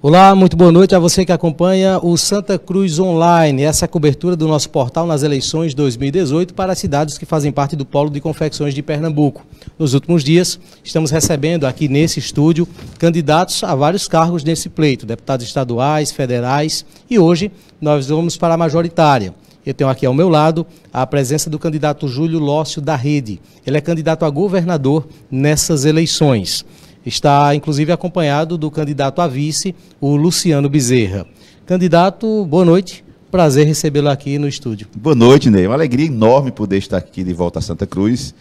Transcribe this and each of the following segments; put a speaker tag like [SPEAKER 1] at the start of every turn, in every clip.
[SPEAKER 1] Olá, muito boa noite a você que acompanha o Santa Cruz Online, essa cobertura do nosso portal nas eleições 2018 para as cidades que fazem parte do Polo de Confecções de Pernambuco. Nos últimos dias, estamos recebendo aqui nesse estúdio candidatos a vários cargos nesse pleito, deputados estaduais, federais, e hoje nós vamos para a majoritária. Eu tenho aqui ao meu lado a presença do candidato Júlio Lócio da Rede. Ele é candidato a governador nessas eleições. Está, inclusive, acompanhado do candidato a vice, o Luciano Bezerra. Candidato, boa noite. Prazer recebê-lo aqui no estúdio.
[SPEAKER 2] Boa noite, Ney. Uma alegria enorme poder estar aqui de volta a Santa Cruz.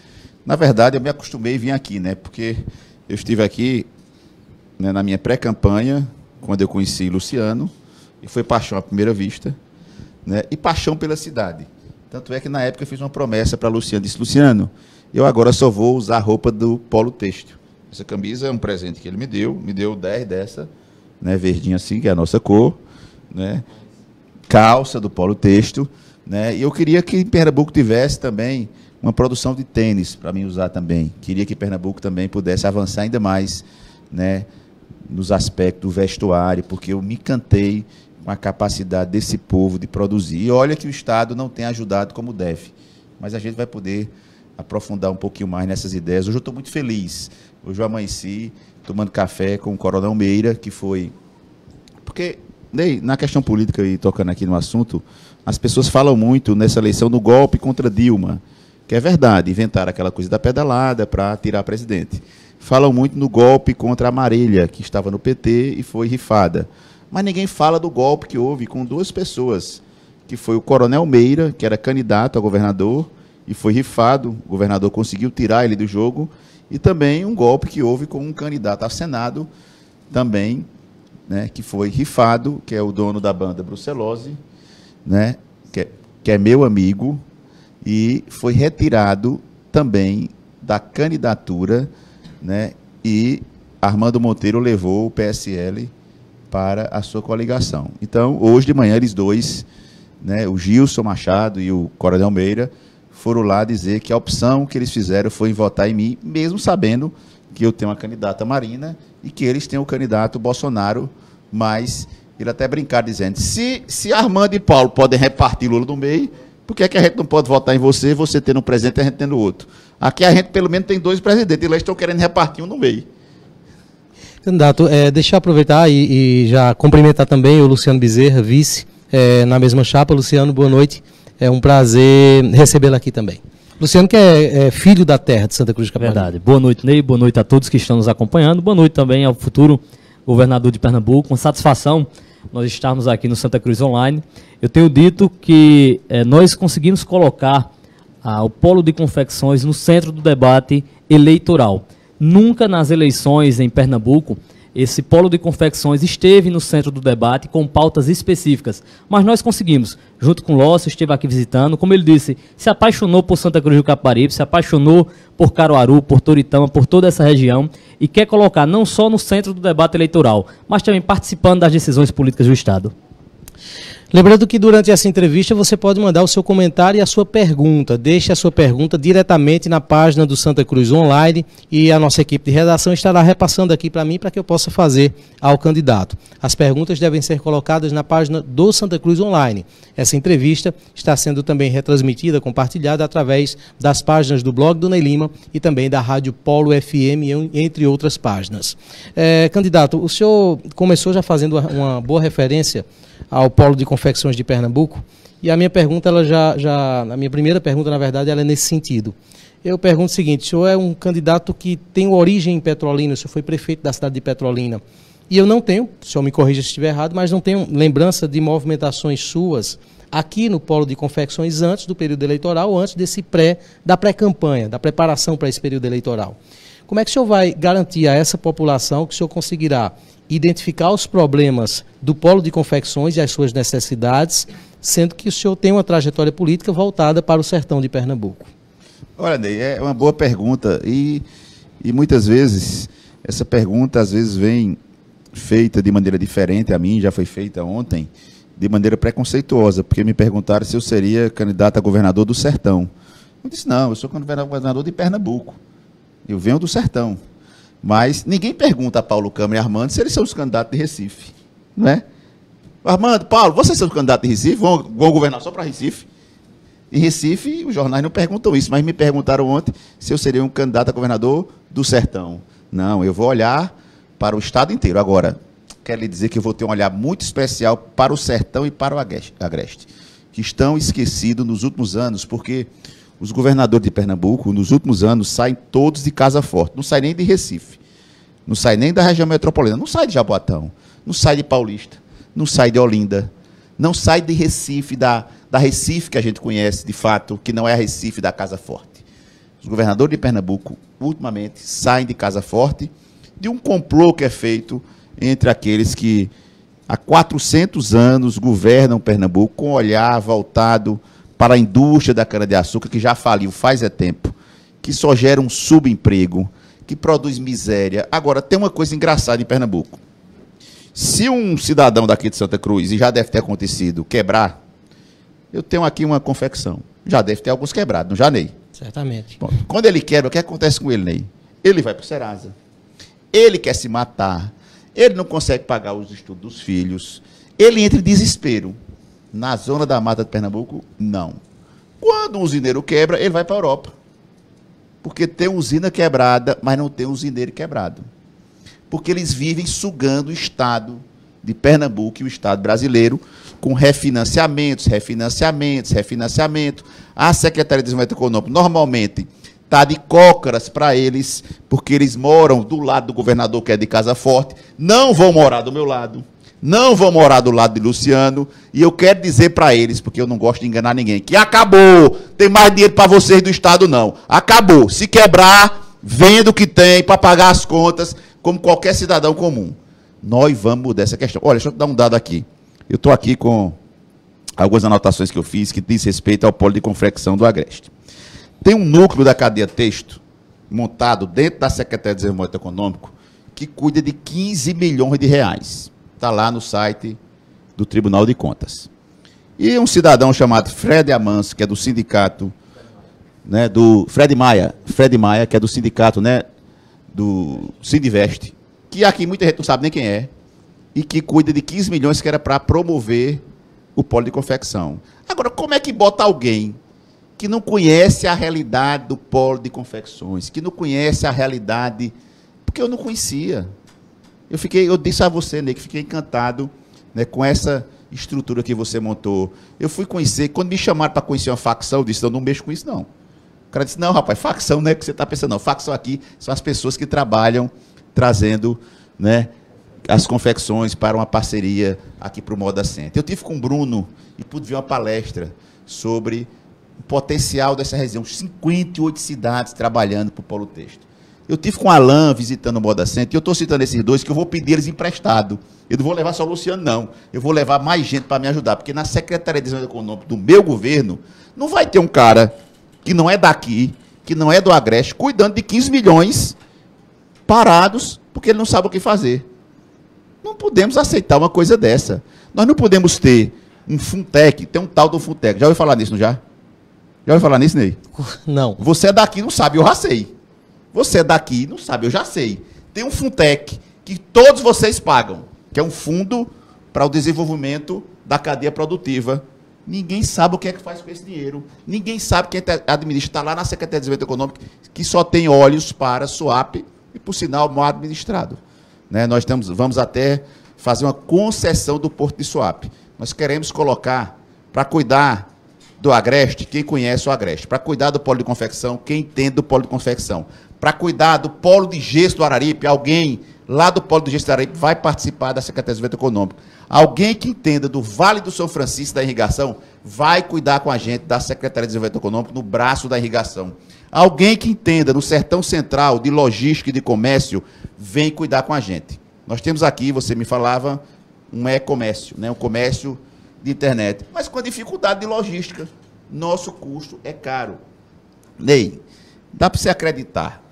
[SPEAKER 2] Na verdade, eu me acostumei a vir aqui, né? Porque eu estive aqui, né, na minha pré-campanha, quando eu conheci Luciano, e foi paixão à primeira vista, né? E paixão pela cidade. Tanto é que, na época, eu fiz uma promessa para Luciano. Disse, Luciano, eu agora só vou usar a roupa do Polo Têxtil. Essa camisa é um presente que ele me deu 10 dessa, né, verdinha assim, que é a nossa cor, né, calça do Polo Têxtil, né, e eu queria que Pernambuco tivesse também uma produção de tênis para mim usar também. Queria que Pernambuco também pudesse avançar ainda mais, né, nos aspectos do vestuário, porque eu me encantei com a capacidade desse povo de produzir. E olha que o Estado não tem ajudado como deve, mas a gente vai poder aprofundar um pouquinho mais nessas ideias. Hoje eu estou muito feliz. Hoje eu amanheci tomando café com o Coronel Meira, que foi... Porque, Ney, na questão política, e tocando aqui no assunto, as pessoas falam muito nessa eleição do golpe contra Dilma, que é verdade, inventaram aquela coisa da pedalada para tirar presidente. Falam muito no golpe contra a Marília, que estava no PT e foi rifada. Mas ninguém fala do golpe que houve com duas pessoas, que foi o Coronel Meira, que era candidato a governador, e foi rifado, o governador conseguiu tirar ele do jogo, e também um golpe que houve com um candidato a Senado, também, né, que foi rifado, que é o dono da banda Brucelose, né, que é meu amigo, e foi retirado também da candidatura, né, e Armando Monteiro levou o PSL para a sua coligação. Então, hoje de manhã, eles dois, né, o Gilson Machado e o Coronel Meira, foram lá dizer que a opção que eles fizeram foi em votar em mim, mesmo sabendo que eu tenho uma candidata Marina e que eles têm o candidato Bolsonaro, mas ele até brincar dizendo, se Armando e Paulo podem repartir Lula no meio, por que é que a gente não pode votar em você, você tendo um presidente e a gente tendo outro? Aqui a gente pelo menos tem dois presidentes, e eles estão querendo repartir um no meio.
[SPEAKER 1] Candidato, deixa eu aproveitar e já cumprimentar também o Luciano Bezerra, vice, na mesma chapa. Luciano, boa noite. É um prazer recebê-lo aqui também. Luciano, que é filho da terra de Santa Cruz de Caparibe.
[SPEAKER 3] Verdade. Boa noite, Ney. Boa noite a todos que estão nos acompanhando. Boa noite também ao futuro governador de Pernambuco. Com satisfação nós estarmos aqui no Santa Cruz Online. Eu tenho dito que nós conseguimos colocar o Polo de Confecções no centro do debate eleitoral. Nunca nas eleições em Pernambuco esse Polo de Confecções esteve no centro do debate com pautas específicas, mas nós conseguimos, junto com o Lócio, esteve aqui visitando, como ele disse, se apaixonou por Santa Cruz do Caparibe, se apaixonou por Caruaru, por Toritama, por toda essa região e quer colocar não só no centro do debate eleitoral, mas também participando das decisões políticas do Estado.
[SPEAKER 1] Lembrando que durante essa entrevista você pode mandar o seu comentário e a sua pergunta. Deixe a sua pergunta diretamente na página do Santa Cruz Online e a nossa equipe de redação estará repassando aqui para mim para que eu possa fazer ao candidato. As perguntas devem ser colocadas na página do Santa Cruz Online. Essa entrevista está sendo também retransmitida, compartilhada através das páginas do blog do Ney Lima e também da Rádio Polo FM, entre outras páginas. Candidato, o senhor começou já fazendo uma boa referência ao Polo de Confecções de Pernambuco, e a minha pergunta, a minha primeira pergunta, na verdade, ela é nesse sentido. Eu pergunto o seguinte, o senhor é um candidato que tem origem em Petrolina, o senhor foi prefeito da cidade de Petrolina, e eu não tenho, o senhor me corrija se estiver errado, mas não tenho lembrança de movimentações suas aqui no Polo de Confecções antes do período eleitoral, ou antes da pré-campanha, da preparação para esse período eleitoral. Como é que o senhor vai garantir a essa população que o senhor conseguirá identificar os problemas do Polo de Confecções e as suas necessidades, sendo que o senhor tem uma trajetória política voltada para o sertão de Pernambuco?
[SPEAKER 2] Olha, Ney, é uma boa pergunta e muitas vezes essa pergunta às vezes vem feita de maneira diferente a mim, já foi feita ontem, de maneira preconceituosa, porque me perguntaram se eu seria candidato a governador do sertão. Eu disse, não, eu sou governador de Pernambuco, eu venho do sertão. Mas ninguém pergunta a Paulo Câmara e Armando se eles são os candidatos de Recife. não é? Armando, Paulo, vocês são candidatos de Recife? Vão governar só para Recife? Em Recife, os jornais não perguntam isso, mas me perguntaram ontem se eu seria um candidato a governador do Sertão. Não, eu vou olhar para o estado inteiro. Agora, quero lhe dizer que eu vou ter um olhar muito especial para o Sertão e para o Agreste, que estão esquecidos nos últimos anos, porque os governadores de Pernambuco, nos últimos anos, saem todos de Casa Forte. Não saem nem de Recife, não saem nem da região metropolitana, não saem de Jaboatão, não saem de Paulista, não saem de Olinda, não saem de Recife, da Recife que a gente conhece, de fato, que não é a Recife da Casa Forte. Os governadores de Pernambuco, ultimamente, saem de Casa Forte de um complô que é feito entre aqueles que há 400 anos governam Pernambuco com um olhar voltado para a indústria da cana-de-açúcar, que já faliu faz tempo, que só gera um subemprego, que produz miséria. Agora, tem uma coisa engraçada em Pernambuco. Se um cidadão daqui de Santa Cruz, e já deve ter acontecido, quebrar, eu tenho aqui uma confecção. Já deve ter alguns quebrados, não já, Ney?
[SPEAKER 1] Certamente.
[SPEAKER 2] Bom, quando ele quebra, o que acontece com ele, Ney? Ele vai para o Serasa. Ele quer se matar. Ele não consegue pagar os estudos dos filhos. Ele entra em desespero. Na zona da mata de Pernambuco, não. Quando um usineiro quebra, ele vai para a Europa. Porque tem usina quebrada, mas não tem usineiro quebrado. Porque eles vivem sugando o Estado de Pernambuco e o Estado brasileiro com refinanciamentos. A Secretaria de Desenvolvimento Econômico normalmente está de cócoras para eles, porque eles moram do lado do governador, que é de Casa Forte, não vão morar do meu lado, não vão morar do lado de Luciano, e eu quero dizer para eles, porque eu não gosto de enganar ninguém, que acabou, tem mais dinheiro para vocês do Estado não, acabou, se quebrar, vendo o que tem para pagar as contas, como qualquer cidadão comum. Nós vamos mudar essa questão. Olha, deixa eu dar um dado aqui. Eu estou aqui com algumas anotações que eu fiz que diz respeito ao polo de confecção do Agreste. Tem um núcleo da cadeia texto montado dentro da Secretaria de Desenvolvimento Econômico que cuida de 15 milhões de reais. Está lá no site do Tribunal de Contas. E um cidadão chamado Fred Amanso, que é do sindicato, né, do Fred Maia, que é do sindicato, né, do Sindiveste, que aqui muita gente não sabe nem quem é, e que cuida de 15 milhões que era para promover o polo de confecção. Agora, como é que bota alguém que não conhece a realidade do polo de confecções, que não conhece a realidade, porque eu não conhecia. Eu disse a você, Ney, que fiquei encantado, né, com essa estrutura que você montou. Eu fui conhecer, quando me chamaram para conhecer uma facção, eu disse, eu não mexo com isso, não. O cara disse, não, rapaz, facção não é o que você está pensando, não. Facção aqui são as pessoas que trabalham trazendo, né, as confecções para uma parceria aqui para o Moda Center. Eu tive com o Bruno e pude ver uma palestra sobre o potencial dessa região, 58 cidades trabalhando para o polo texto. Eu tive com o Alain visitando o Moda Center, e eu estou citando esses dois, que eu vou pedir eles emprestado. Eu não vou levar só o Luciano, não. Eu vou levar mais gente para me ajudar, porque na Secretaria de Desenvolvimento Econômico do meu governo, não vai ter um cara que não é daqui, que não é do Agreste, cuidando de 15 milhões parados, porque ele não sabe o que fazer. Não podemos aceitar uma coisa dessa. Nós não podemos ter um Funtec, tem um tal do Funtec. Já ouviu falar nisso, não já? Já ouviu falar nisso, Ney?
[SPEAKER 1] Não.
[SPEAKER 2] Você é daqui, não sabe, eu já sei. Você é daqui, não sabe, eu já sei. Tem um Funtec que todos vocês pagam, que é um fundo para o desenvolvimento da cadeia produtiva. Ninguém sabe o que é que faz com esse dinheiro. Ninguém sabe quem administra. Está lá na Secretaria de Desenvolvimento Econômico, que só tem olhos para swap e, por sinal, mal administrado. Né? Nós vamos até fazer uma concessão do Porto de Suape. Nós queremos colocar, para cuidar do Agreste, quem conhece o Agreste, para cuidar do polo de confecção, quem entende do polo de confecção, para cuidar do polo de gesso do Araripe, alguém lá do polo de gesso do Araripe vai participar da Secretaria de Desenvolvimento Econômico. Alguém que entenda do Vale do São Francisco da irrigação vai cuidar com a gente da Secretaria de Desenvolvimento Econômico no braço da irrigação. Alguém que entenda no Sertão Central de logística e de comércio vem cuidar com a gente. Nós temos aqui, você me falava, um e-comércio, né? Um comércio de internet, mas com a dificuldade de logística. Nosso custo é caro. Ney, dá para você acreditar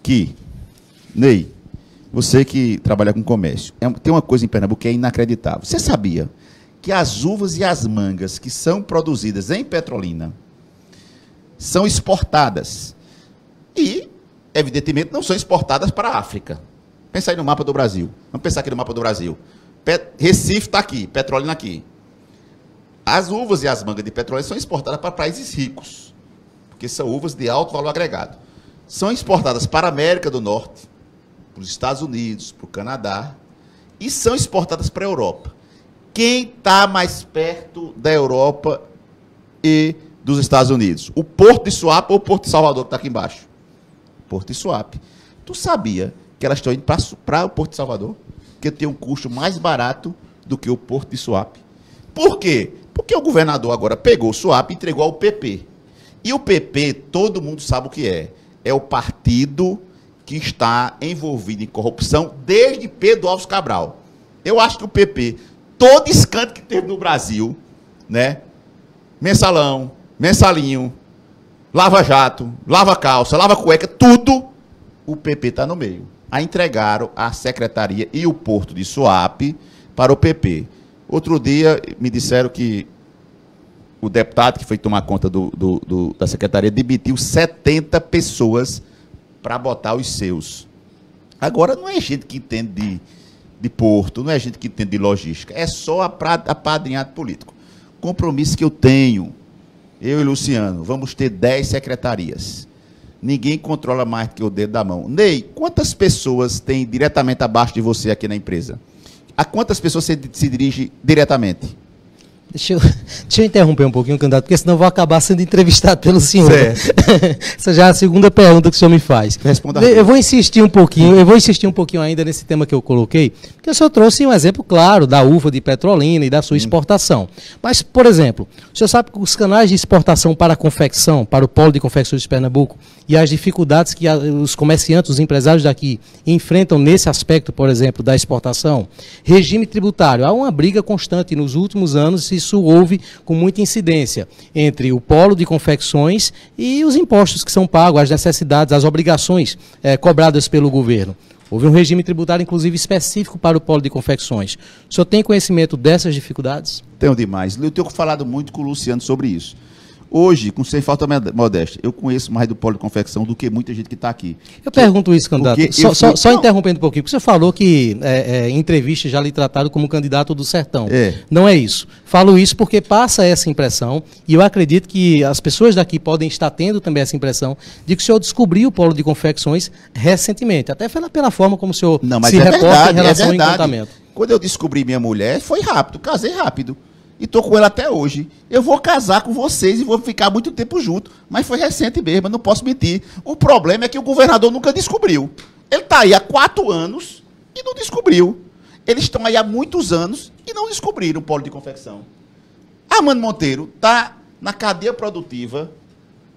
[SPEAKER 2] que, Ney, você que trabalha com comércio, tem uma coisa em Pernambuco que é inacreditável. Você sabia que as uvas e as mangas que são produzidas em Petrolina são exportadas e, evidentemente, não são exportadas para a África? Pensa aí no mapa do Brasil. Vamos pensar aqui no mapa do Brasil. Recife está aqui, Petrolina aqui. As uvas e as mangas de Petrolina são exportadas para países ricos, porque são uvas de alto valor agregado. São exportadas para a América do Norte, para os Estados Unidos, para o Canadá, e são exportadas para a Europa. Quem está mais perto da Europa e dos Estados Unidos? O Porto de Suape ou o Porto de Salvador, que está aqui embaixo? Porto de Suape. Tu sabia que elas estão indo para o Porto de Salvador? Que tem um custo mais barato do que o Porto de Suape. Por quê? Porque o governador agora pegou o Suape e entregou ao PP. E o PP, todo mundo sabe o que é. É o partido que está envolvido em corrupção desde Pedro Álvares Cabral. Eu acho que o PP, todo escândalo que teve no Brasil, né? Mensalão, mensalinho, lava jato, lava calça, lava cueca, tudo, o PP está no meio. Aí entregaram a secretaria e o Porto de Suape para o PP. Outro dia me disseram que o deputado que foi tomar conta da secretaria demitiu 70 pessoas para botar os seus. Agora não é gente que entende de porto, não é gente que entende de logística, é só apadrinhado político. Compromisso que eu tenho, eu e Luciano, vamos ter 10 secretarias. Ninguém controla mais do que o dedo da mão. Ney, quantas pessoas tem diretamente abaixo de você aqui na empresa? A quantas pessoas você se dirige diretamente?
[SPEAKER 1] Deixa eu interromper um pouquinho, candidato, porque senão eu vou acabar sendo entrevistado pelo senhor. Essa já é a segunda pergunta que o senhor me faz.
[SPEAKER 2] Responda.
[SPEAKER 1] Eu vou insistir um pouquinho ainda nesse tema que eu coloquei, porque o senhor trouxe um exemplo claro da uva de Petrolina e da sua exportação. Mas, por exemplo, o senhor sabe que os canais de exportação para a confecção, para o polo de confecções de Pernambuco, e as dificuldades que os comerciantes, os empresários daqui enfrentam nesse aspecto, por exemplo, da exportação, regime tributário. Há uma briga constante nos últimos anos, isso houve com muita incidência entre o polo de confecções e os impostos que são pagos, as necessidades, as obrigações cobradas pelo governo. Houve um regime tributário, inclusive, específico para o polo de confecções. O senhor tem conhecimento dessas dificuldades?
[SPEAKER 2] Tenho demais. Eu tenho falado muito com o Luciano sobre isso. Hoje, com sem falta modéstia, eu conheço mais do polo de confecção do que muita gente que está aqui.
[SPEAKER 1] Eu pergunto isso, candidato, só interrompendo um pouquinho, porque você falou que em entrevista já lhe trataram como candidato do sertão. Não é isso. Falo isso porque passa essa impressão, e eu acredito que as pessoas daqui podem estar tendo também essa impressão, de que o senhor descobriu o polo de confecções recentemente, até pela forma como o senhor se reporta em relação ao encantamento.
[SPEAKER 2] Quando eu descobri minha mulher, foi rápido, casei rápido. E estou com ela até hoje. Eu vou casar com vocês e vou ficar muito tempo junto. Mas foi recente mesmo, eu não posso mentir. O problema é que o governador nunca descobriu. Ele está aí há 4 anos e não descobriu. Eles estão aí há muitos anos e não descobriram o polo de confecção. Armando Monteiro está na cadeia produtiva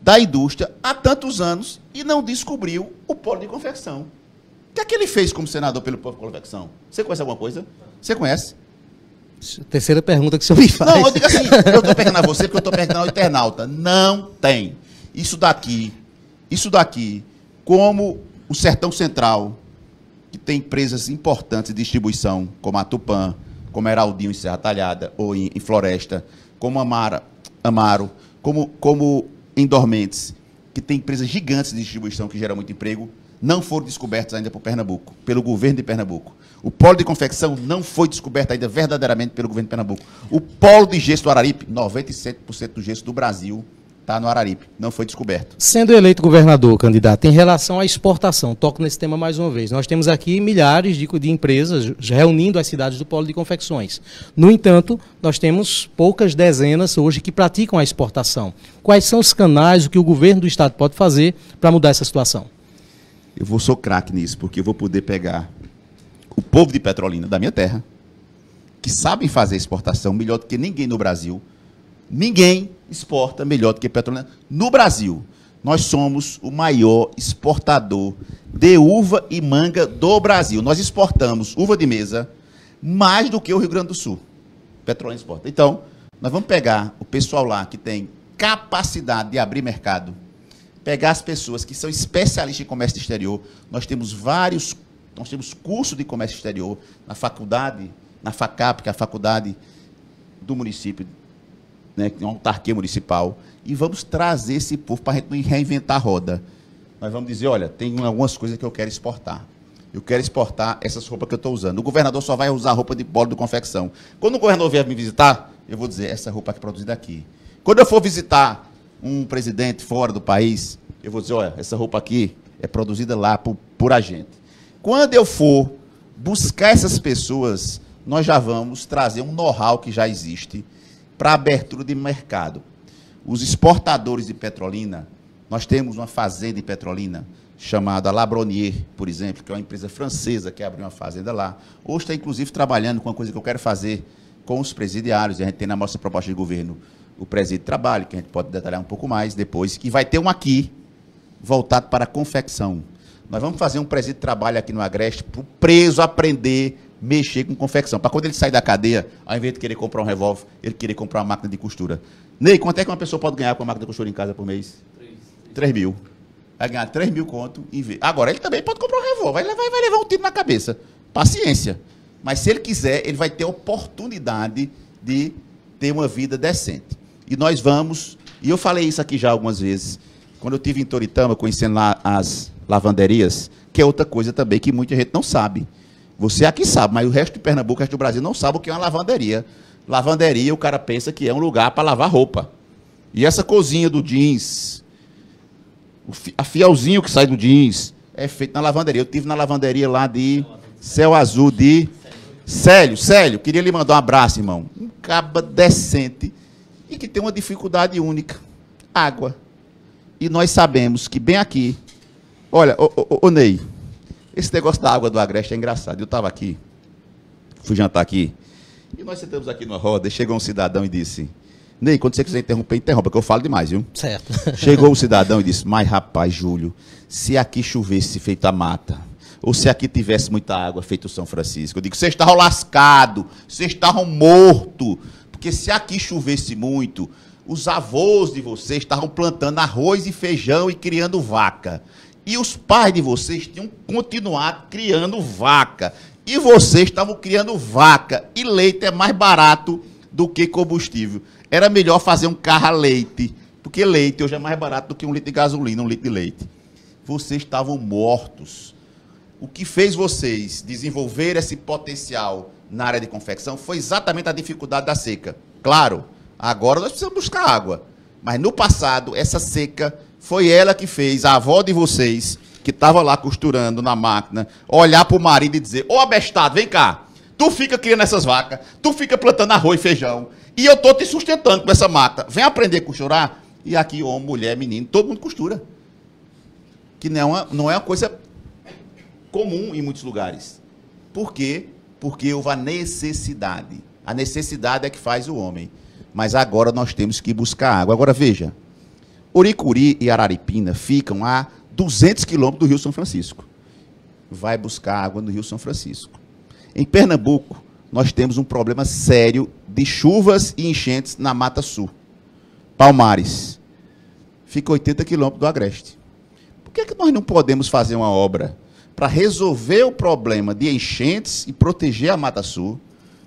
[SPEAKER 2] da indústria há tantos anos e não descobriu o polo de confecção. O que é que ele fez como senador pelo polo de confecção? Você conhece alguma coisa? Você conhece?
[SPEAKER 1] Terceira pergunta que o senhor me faz.
[SPEAKER 2] Não, eu digo assim, eu estou pegando a você porque eu estou pegando ao internauta. Não tem. Isso daqui, como o Sertão Central, que tem empresas importantes de distribuição, como a Tupã, como a Heraldinho em Serra Talhada, ou em Floresta, como Amaro, como em Dormentes, que tem empresas gigantes de distribuição que geram muito emprego, não foram descobertas ainda por Pernambuco, pelo governo de Pernambuco. O polo de confecção não foi descoberto ainda verdadeiramente pelo governo de Pernambuco. O polo de gesso do Araripe, 97% do gesso do Brasil está no Araripe, não foi descoberto.
[SPEAKER 1] Sendo eleito governador, candidato, em relação à exportação, toco nesse tema mais uma vez. Nós temos aqui milhares de empresas reunindo as cidades do polo de confecções. No entanto, nós temos poucas dezenas hoje que praticam a exportação. Quais são os canais, o que o governo do estado pode fazer para mudar essa situação?
[SPEAKER 2] Eu sou craque nisso, porque eu vou poder pegar o povo de Petrolina, da minha terra, que sabem fazer exportação melhor do que ninguém no Brasil. Ninguém exporta melhor do que Petrolina. No Brasil, nós somos o maior exportador de uva e manga do Brasil. Nós exportamos uva de mesa mais do que o Rio Grande do Sul. Petrolina exporta. Então, nós vamos pegar o pessoal lá que tem capacidade de abrir mercado, pegar as pessoas que são especialistas em comércio exterior. Nós temos curso de comércio exterior na faculdade, na FACAP, que é a faculdade do município, né, que é uma autarquia municipal, e vamos trazer esse povo para a gente não reinventar a roda. Nós vamos dizer, olha, tem algumas coisas que eu quero exportar. Eu quero exportar essas roupas que eu estou usando. O governador só vai usar roupa de polo de confecção. Quando o governador vier me visitar, eu vou dizer, essa roupa aqui é produzida aqui. Quando eu for visitar um presidente fora do país, eu vou dizer, olha, essa roupa aqui é produzida lá por a gente. Quando eu for buscar essas pessoas, nós já vamos trazer um know-how que já existe para abertura de mercado. Os exportadores de Petrolina, nós temos uma fazenda em Petrolina, chamada Labronier, por exemplo, que é uma empresa francesa que abriu uma fazenda lá. Hoje está, inclusive, trabalhando com uma coisa que eu quero fazer com os presidiários. A gente tem na nossa proposta de governo o presídio de trabalho, que a gente pode detalhar um pouco mais depois, que vai ter um aqui, voltado para a confecção. Nós vamos fazer um presídio de trabalho aqui no Agreste para o preso aprender a mexer com confecção. Para quando ele sair da cadeia, ao invés de querer comprar um revólver, ele querer comprar uma máquina de costura. Ney, quanto é que uma pessoa pode ganhar com uma máquina de costura em casa por mês? 3 mil. Vai ganhar 3 mil conto e ver. Agora, ele também pode comprar um revólver, vai levar um tiro na cabeça. Paciência. Mas se ele quiser, ele vai ter a oportunidade de ter uma vida decente. E nós vamos, e eu falei isso aqui já algumas vezes, quando eu estive em Toritama, conhecendo lá as lavanderias, que é outra coisa também que muita gente não sabe. Você aqui sabe, mas o resto de Pernambuco, o resto do Brasil não sabe o que é uma lavanderia. Lavanderia, o cara pensa que é um lugar para lavar roupa. E essa cozinha do jeans, a fielzinho que sai do jeans, é feito na lavanderia. Eu estive na lavanderia lá de Céu Azul, de Célio, queria lhe mandar um abraço, irmão. Um caba decente e que tem uma dificuldade única, água. E nós sabemos que bem aqui, olha, ô Ney, esse negócio da água do Agreste é engraçado. Eu estava aqui, fui jantar aqui, e nós sentamos aqui numa roda, e chegou um cidadão e disse, Ney, quando você quiser interromper, interrompa, que eu falo demais, viu? Certo. Chegou o cidadão e disse, mas rapaz, Júlio, se aqui chovesse feito a mata, ou se aqui tivesse muita água feito o São Francisco, eu digo, vocês estavam lascados, vocês estavam mortos, porque se aqui chovesse muito, os avós de vocês estavam plantando arroz e feijão e criando vaca. E os pais de vocês tinham continuado criando vaca. E vocês estavam criando vaca. E leite é mais barato do que combustível. Era melhor fazer um carro a leite, porque leite hoje é mais barato do que 1 litro de gasolina, 1 litro de leite. Vocês estavam mortos. O que fez vocês desenvolver esse potencial na área de confecção foi exatamente a dificuldade da seca. Claro, agora nós precisamos buscar água. Mas no passado, essa seca foi ela que fez a avó de vocês, que estava lá costurando na máquina, olhar para o marido e dizer, ô abestado, vem cá, tu fica criando essas vacas, tu fica plantando arroz e feijão, e eu estou te sustentando com essa máquina. Vem aprender a costurar. E aqui, homem, mulher, menino, todo mundo costura. Que não é uma coisa comum em muitos lugares. Por quê? Porque houve a necessidade. A necessidade é que faz o homem. Mas agora nós temos que buscar água. Agora veja, Uricuri e Araripina ficam a 200 quilômetros do Rio São Francisco. Vai buscar água no Rio São Francisco. Em Pernambuco, nós temos um problema sério de chuvas e enchentes na Mata Sul. Palmares. Fica 80 quilômetros do Agreste. Por que nós não podemos fazer uma obra para resolver o problema de enchentes e proteger a Mata Sul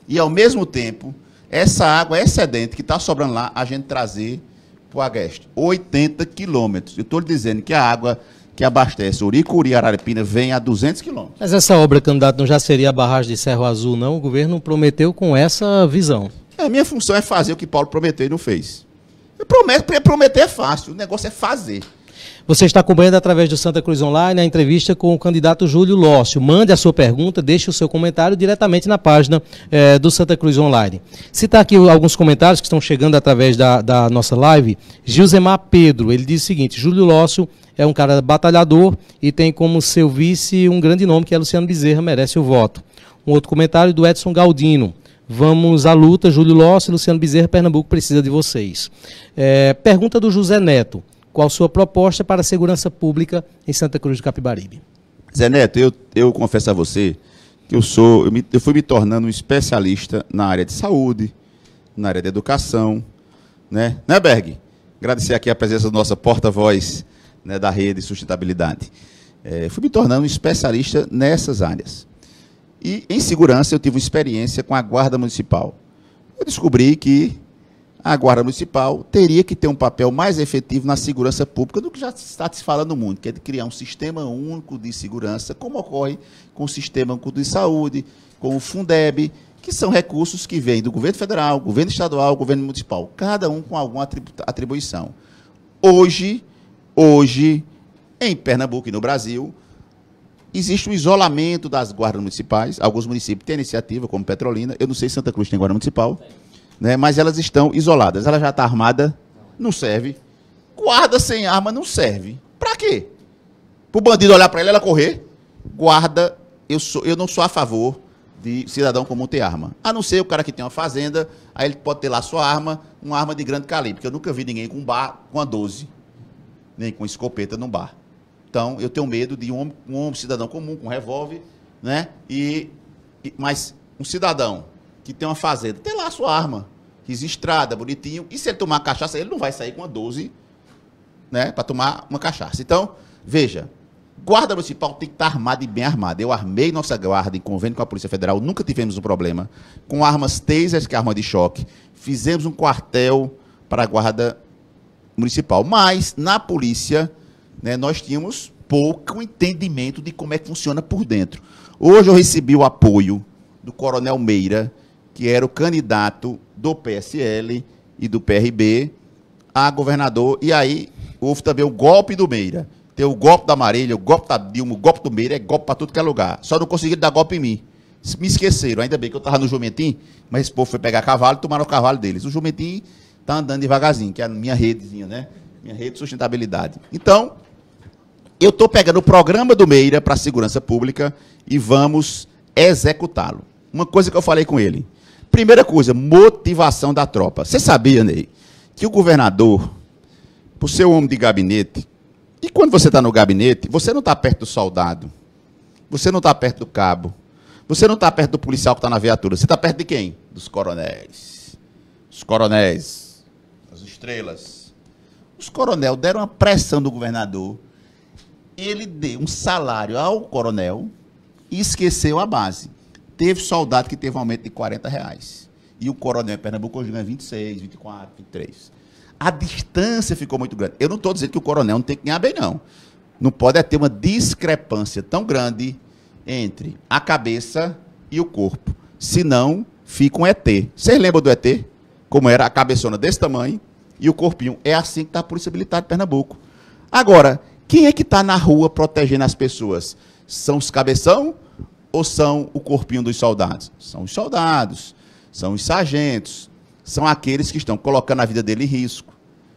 [SPEAKER 2] e, ao mesmo tempo, essa água excedente que está sobrando lá, a gente trazer para o Agreste? 80 quilômetros. Eu estou lhe dizendo que a água que abastece Uricuri e Araripina vem a 200 quilômetros.
[SPEAKER 1] Mas essa obra, candidato, não já seria a barragem de Cerro Azul, não? O governo prometeu com essa visão.
[SPEAKER 2] A minha função é fazer o que Paulo prometeu e não fez. Prometer é fácil, o negócio é fazer.
[SPEAKER 1] Você está acompanhando através do Santa Cruz Online a entrevista com o candidato Júlio Lócio. Mande a sua pergunta, deixe o seu comentário diretamente na página do Santa Cruz Online. Citar aqui alguns comentários que estão chegando através da nossa live. Gilzemar Pedro, ele diz o seguinte, Júlio Lócio é um cara batalhador e tem como seu vice um grande nome que é Luciano Bezerra, merece o voto. Um outro comentário do Edson Galdino. Vamos à luta, Júlio Lócio e Luciano Bezerra, Pernambuco precisa de vocês. Pergunta do José Neto. Qual a sua proposta para a segurança pública em Santa Cruz do Capibaribe?
[SPEAKER 2] Zé Neto, eu confesso a você que eu fui me tornando um especialista na área de saúde, na área de educação, né Berg? Agradecer aqui a presença do nosso porta-voz, né, da rede de sustentabilidade. Fui me tornando um especialista nessas áreas. E em segurança eu tive uma experiência com a Guarda Municipal. Eu descobri que a Guarda Municipal teria que ter um papel mais efetivo na segurança pública do que já está se falando muito, que é de criar um sistema único de segurança, como ocorre com o Sistema Único de Saúde, com o Fundeb, que são recursos que vêm do governo federal, governo estadual, governo municipal, cada um com alguma atribuição. Hoje, em Pernambuco e no Brasil, existe um isolamento das guardas municipais. Alguns municípios têm iniciativa, como Petrolina. Eu não sei se Santa Cruz tem guarda municipal, né, mas elas estão isoladas. Ela já está armada, não serve. Guarda sem arma não serve. Para quê? Para o bandido olhar para ela correr? Guarda, eu não sou a favor de cidadão comum ter arma. A não ser o cara que tem uma fazenda, aí ele pode ter lá sua arma, uma arma de grande calibre, porque eu nunca vi ninguém com com a 12, nem com escopeta num bar. Então, eu tenho medo de um cidadão comum com revólver, né? Mas um cidadão que tem uma fazenda, tem lá a sua arma, registrada, bonitinho, e se ele tomar cachaça, ele não vai sair com a 12, né? Para tomar uma cachaça. Então, veja, Guarda Municipal tem que estar armada e bem armada. Eu armei nossa guarda em convênio com a Polícia Federal, nunca tivemos um problema. Com armas tasers, que é arma de choque, fizemos um quartel para a Guarda Municipal. Mas, na polícia, né, nós tínhamos pouco entendimento de como é que funciona por dentro. Hoje eu recebi o apoio do Coronel Meira, que era o candidato do PSL e do PRB a governador, e aí houve também o golpe do Meira. Tem o golpe da Marília, o golpe da Dilma, o golpe do Meira, é golpe para tudo que é lugar. Só não conseguiram dar golpe em mim. Me esqueceram, ainda bem que eu estava no Jumentim, mas esse povo foi pegar cavalo e tomaram o cavalo deles. O Jumentim está andando devagarzinho, que é a minha redezinha, né? Minha rede de sustentabilidade. Então, eu estou pegando o programa do Meira para a segurança pública e vamos executá-lo. Uma coisa que eu falei com ele. Primeira coisa, motivação da tropa. Você sabia, Ney, que o governador, por ser um homem de gabinete, e quando você está no gabinete, você não está perto do soldado, você não está perto do cabo, você não está perto do policial que está na viatura, você está perto de quem? Dos coronéis. Os coronéis, as estrelas. Os coronéis deram uma pressão do governador, ele deu um salário ao coronel e esqueceu a base. Teve soldado que teve um aumento de R$40. E o coronel em Pernambuco hoje ganha 26, 24, 23. A distância ficou muito grande. Eu não estou dizendo que o coronel não tem que ganhar bem, não. Não pode ter uma discrepância tão grande entre a cabeça e o corpo. Senão, fica um ET. Vocês lembram do ET? Como era a cabeçona desse tamanho e o corpinho. É assim que está a Polícia Militar de Pernambuco. Agora, quem é que está na rua protegendo as pessoas? São os cabeção ou são o corpinho dos soldados? São os soldados, são os sargentos, são aqueles que estão colocando a vida dele em risco,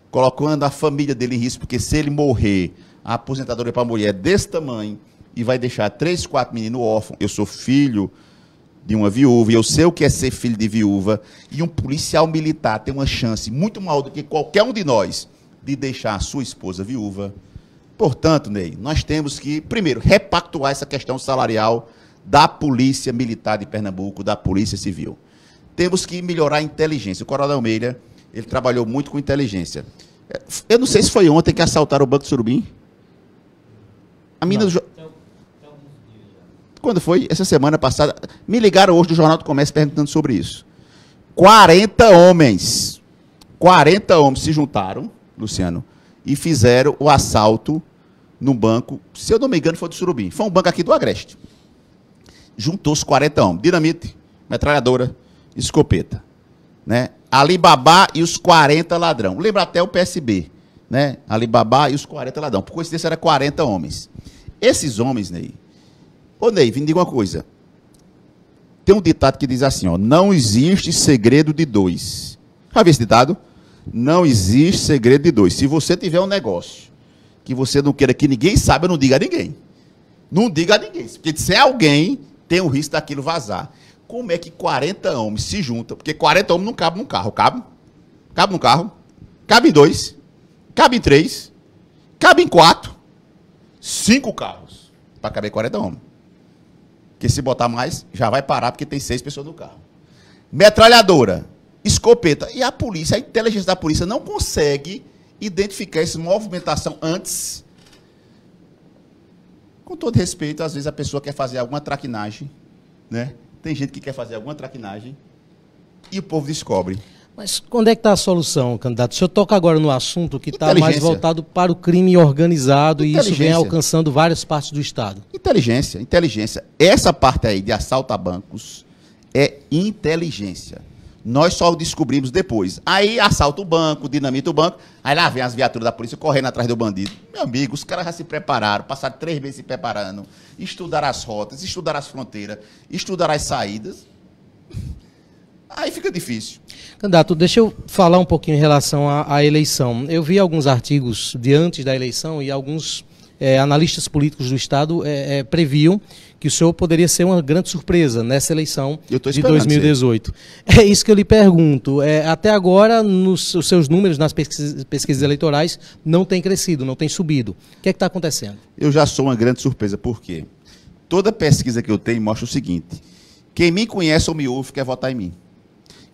[SPEAKER 2] colocando a família dele em risco, porque se ele morrer, a aposentadoria para a mulher é desse tamanho e vai deixar 3, 4 meninos órfãos. Eu sou filho de uma viúva e eu sei o que é ser filho de viúva, e um policial militar tem uma chance muito maior do que qualquer um de nós de deixar a sua esposa viúva. Portanto, Ney, nós temos que, primeiro, repactuar essa questão salarial da Polícia Militar de Pernambuco, da Polícia Civil. Temos que melhorar a inteligência. O Coronel Meira, ele trabalhou muito com inteligência. Eu não sei se foi ontem que assaltaram o Banco do Surubim. A mina do... Quando foi? Essa semana passada. Me ligaram hoje do Jornal do Comércio perguntando sobre isso. 40 homens se juntaram, Luciano, e fizeram o assalto num banco, se eu não me engano, foi do Surubim. Foi um banco aqui do Agreste. Juntou os 40 homens. Dinamite, metralhadora, escopeta. Né? Alibaba e os 40 ladrão. Lembra até o PSB. Né? Alibaba e os 40 ladrão. Por coincidência, era 40 homens. Esses homens, Ney... Ô, Ney, me diga uma coisa. Tem um ditado que diz assim, ó, não existe segredo de dois. Já viu esse ditado? Não existe segredo de dois. Se você tiver um negócio que você não queira que ninguém saiba, não diga a ninguém. Não diga a ninguém. Porque se é alguém, tem o risco daquilo vazar. Como é que 40 homens se juntam? Porque 40 homens não cabem num carro. Cabe? Cabe num carro. Cabe em 2. Cabe em 3. Cabe em 4. 5 carros. Para caber 40 homens. Porque se botar mais, já vai parar, porque tem 6 pessoas no carro. Metralhadora. Escopeta. E a polícia, a inteligência da polícia não consegue identificar essa movimentação antes. Com todo respeito, às vezes a pessoa quer fazer alguma traquinagem, né? Tem gente que quer fazer alguma traquinagem e o povo descobre.
[SPEAKER 1] Mas quando é que está a solução, candidato? O senhor toca agora no assunto que está mais
[SPEAKER 2] Inteligência.
[SPEAKER 1] voltado para o crime organizado e isso vem
[SPEAKER 2] Inteligência.
[SPEAKER 1] alcançando várias partes do Estado.
[SPEAKER 2] Inteligência, inteligência. Essa parte aí de assalto a bancos é inteligência. Nós só descobrimos depois. Aí assalta o banco, dinamita o banco, aí lá vem as viaturas da polícia correndo atrás do bandido. Meu amigo, os caras já se prepararam, passaram 3 meses se preparando, estudaram as rotas, estudaram as fronteiras, estudaram as saídas. Aí fica difícil.
[SPEAKER 1] Candidato, deixa eu falar um pouquinho em relação à eleição. Eu vi alguns artigos de antes da eleição e alguns analistas políticos do Estado previam que o senhor poderia ser uma grande surpresa nessa eleição de 2018. É isso que eu lhe pergunto. Até agora, os seus números nas pesquisas eleitorais não têm crescido, não têm subido. O que é que está acontecendo?
[SPEAKER 2] Eu já sou uma grande surpresa, por quê? Toda pesquisa que eu tenho mostra o seguinte: quem me conhece ou me ouve quer votar em mim.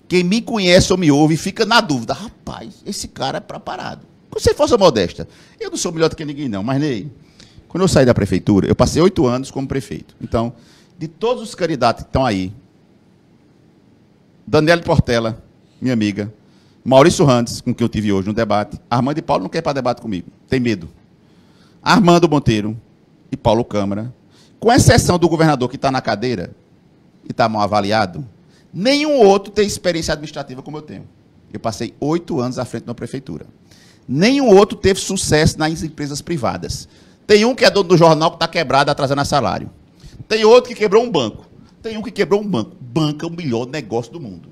[SPEAKER 2] Quem me conhece ou me ouve fica na dúvida. Rapaz, esse cara é preparado. Com você força modesta. Eu não sou melhor do que ninguém, não. Mas, Ney, quando eu saí da prefeitura, eu passei 8 anos como prefeito. Então, de todos os candidatos que estão aí, Daniele Portela, minha amiga, Maurício Randes, com quem eu tive hoje no debate, Armando e Paulo não quer ir para debate comigo. Tem medo. Armando Monteiro e Paulo Câmara, com exceção do governador que está na cadeira e está mal avaliado, nenhum outro tem experiência administrativa como eu tenho. Eu passei 8 anos à frente da prefeitura. Nenhum outro teve sucesso nas empresas privadas. Tem um que é dono do jornal que está quebrado, atrasando salário. Tem outro que quebrou um banco. Tem um que quebrou um banco. Banco é o melhor negócio do mundo.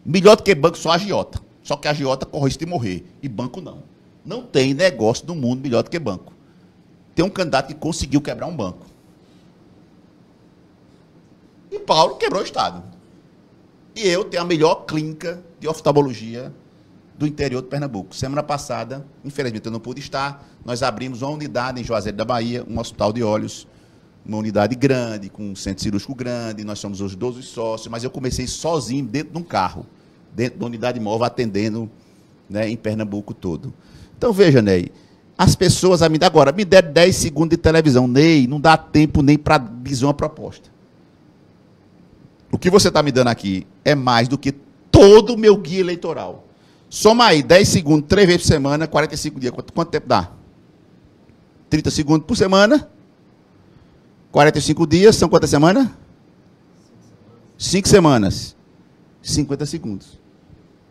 [SPEAKER 2] Melhor do que banco, só a agiota. Só que a agiota corre risco de morrer. E banco não. Não tem negócio no mundo melhor do que banco. Tem um candidato que conseguiu quebrar um banco. E Paulo quebrou o Estado. E eu tenho a melhor clínica de oftalmologia do interior de Pernambuco. Semana passada, infelizmente eu não pude estar, nós abrimos uma unidade em Juazeiro da Bahia, um hospital de olhos, uma unidade grande, com um centro cirúrgico grande, nós somos os 12 sócios, mas eu comecei sozinho dentro de um carro, dentro da unidade móvel, atendendo, né, em Pernambuco todo. Então veja, Ney, as pessoas agora me deram 10 segundos de televisão. Ney, não dá tempo nem para dizer uma proposta. O que você está me dando aqui é mais do que todo o meu guia eleitoral. Soma aí 10 segundos, 3 vezes por semana, 45 dias. Quanto tempo dá? 30 segundos por semana. 45 dias, são quantas semanas? 5 semanas. 50 segundos.